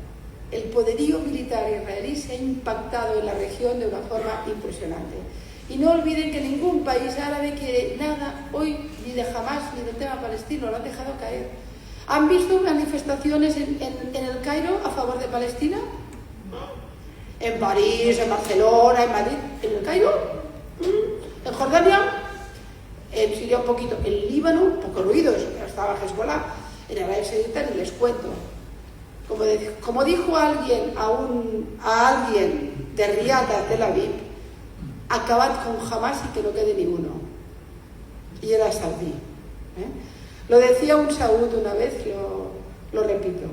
Speaker 2: El poderío militar israelí se ha impactado en la región de una forma impresionante. Y no olviden que ningún país árabe quiere nada hoy, ni de Hamas, ni del tema palestino, lo han dejado caer. ¿Han visto manifestaciones en el Cairo a favor de Palestina? En París, en Barcelona, en Madrid. ¿En el Cairo? ¿En Jordania? En Siria un poquito. En Líbano, poco ruidos, estaba Hezbollah. En Arabia Saudita ni les cuento. Como dijo alguien a alguien de Riad a Tel Aviv, acabad con Hamas y que no quede ninguno. Y era saudí. Lo decía un saúd una vez, lo repito.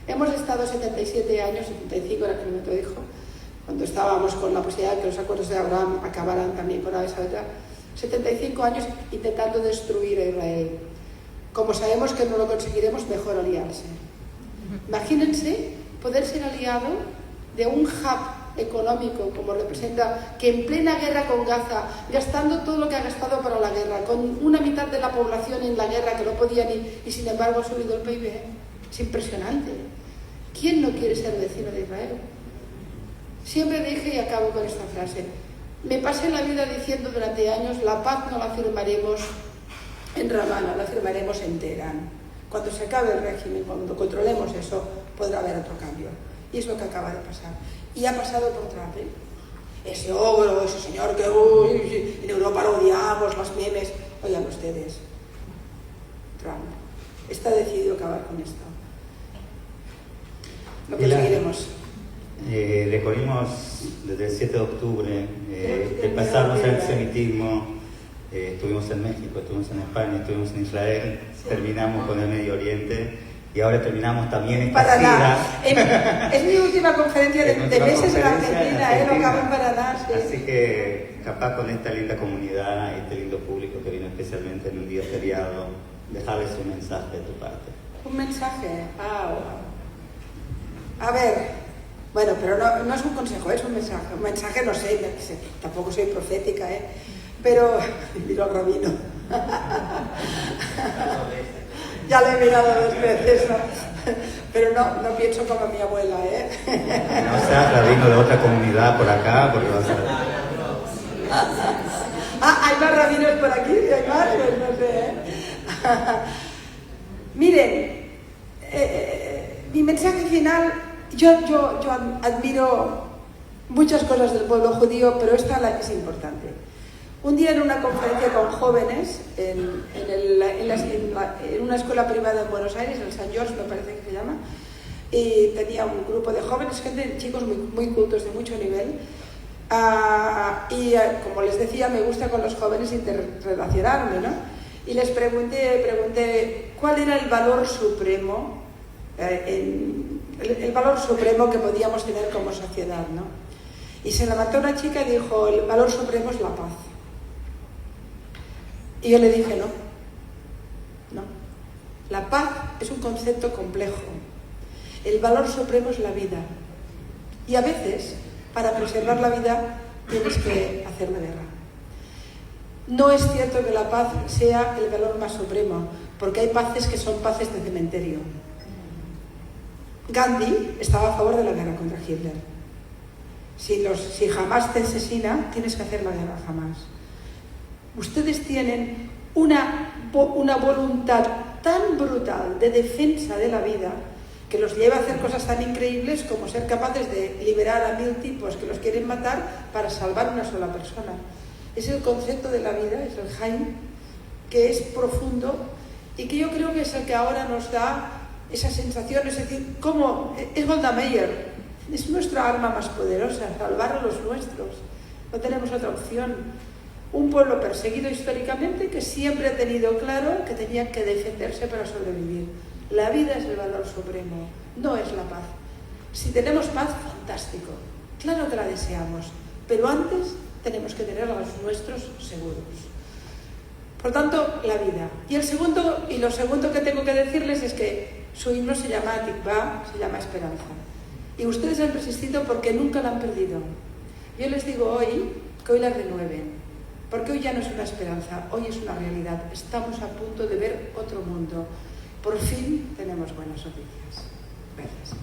Speaker 2: Hemos estado 77 años, 75 era que me dijo, cuando estábamos con la posibilidad de que los acuerdos de Abraham acabaran también con Arabia Saudita, 75 años intentando destruir a Israel. Como sabemos que no lo conseguiremos, mejor aliarse. Imagínense poder ser aliado de un hub económico como representa, que en plena guerra con Gaza, gastando todo lo que ha gastado para la guerra, con una mitad de la población en la guerra que no podía y sin embargo ha subido el PIB. Es impresionante. ¿Quién no quiere ser vecino de Israel? Siempre dije, y acabo con esta frase, me pasé la vida diciendo durante años, la paz no la firmaremos en Ramallah, la firmaremos en Teherán. Cuando se acabe el régimen, cuando controlemos eso, podrá haber otro cambio. Y es lo que acaba de pasar. Y ha pasado por Trump, Ese ogro, ese señor que en Europa lo odiamos, los memes. Oigan ustedes, Trump está decidido a acabar con esto. Lo que seguiremos.
Speaker 1: Recorrimos desde el 7 de octubre, de pasarnos al antisemitismo. Estuvimos en México, estuvimos en España, estuvimos en Israel, terminamos con el Medio Oriente y ahora terminamos también esta gira.
Speaker 2: Es mi última conferencia de meses en Argentina, lo acabo en Paraná. Sí.
Speaker 1: Así que capaz con esta linda comunidad y este lindo público que vino especialmente en un día feriado, dejarles un mensaje de tu parte.
Speaker 2: ¿Un mensaje? A ver, bueno, pero no es un consejo, es un mensaje. Un mensaje no sé, tampoco soy profética, pero miro al rabino. Ya lo he mirado 2 veces, ¿no? Pero no pienso como mi abuela,
Speaker 1: No seas rabino de otra comunidad por acá, porque vas a...
Speaker 2: ¿Hay más rabinos por aquí? ¿Hay más? Pues no sé, Miren, mi mensaje final, yo admiro muchas cosas del pueblo judío, pero esta es importante. Un día en una conferencia con jóvenes en una escuela privada en Buenos Aires, en San George me parece que se llama, y tenía un grupo de jóvenes, chicos muy cultos de mucho nivel, Como les decía, me gusta con los jóvenes interrelacionarme, ¿no? Y les pregunté cuál era el valor supremo, el valor supremo que podíamos tener como sociedad, ¿no? Y se levantó una chica y dijo, el valor supremo es la paz. Y yo le dije, no. La paz es un concepto complejo. El valor supremo es la vida. Y a veces, para preservar la vida, tienes que hacer la guerra. No es cierto que la paz sea el valor más supremo, porque hay paces que son paces de cementerio. Gandhi estaba a favor de la guerra contra Hitler. Si jamás te asesina, tienes que hacer la guerra jamás. Ustedes tienen una voluntad tan brutal de defensa de la vida que los lleva a hacer cosas tan increíbles como ser capaces de liberar a 1000 tipos que los quieren matar para salvar una sola persona. Es el concepto de la vida, es el Heim, que es profundo y que yo creo que es el que ahora nos da esa sensación, es decir, como es Golda Meir, es nuestra arma más poderosa, salvar a los nuestros. No tenemos otra opción. Un pueblo perseguido históricamente que siempre ha tenido claro que tenía que defenderse para sobrevivir. La vida es el valor supremo, no es la paz. Si tenemos paz, fantástico. Claro que la deseamos, pero antes tenemos que tener a los nuestros seguros. Por tanto, la vida. Y lo segundo que tengo que decirles es que su himno se llama Tikva, se llama Esperanza. Y ustedes han persistido porque nunca la han perdido. Yo les digo hoy que hoy la renueven, porque hoy ya no es una esperanza, hoy es una realidad. Estamos a punto de ver otro mundo. Por fin tenemos buenas noticias. Gracias.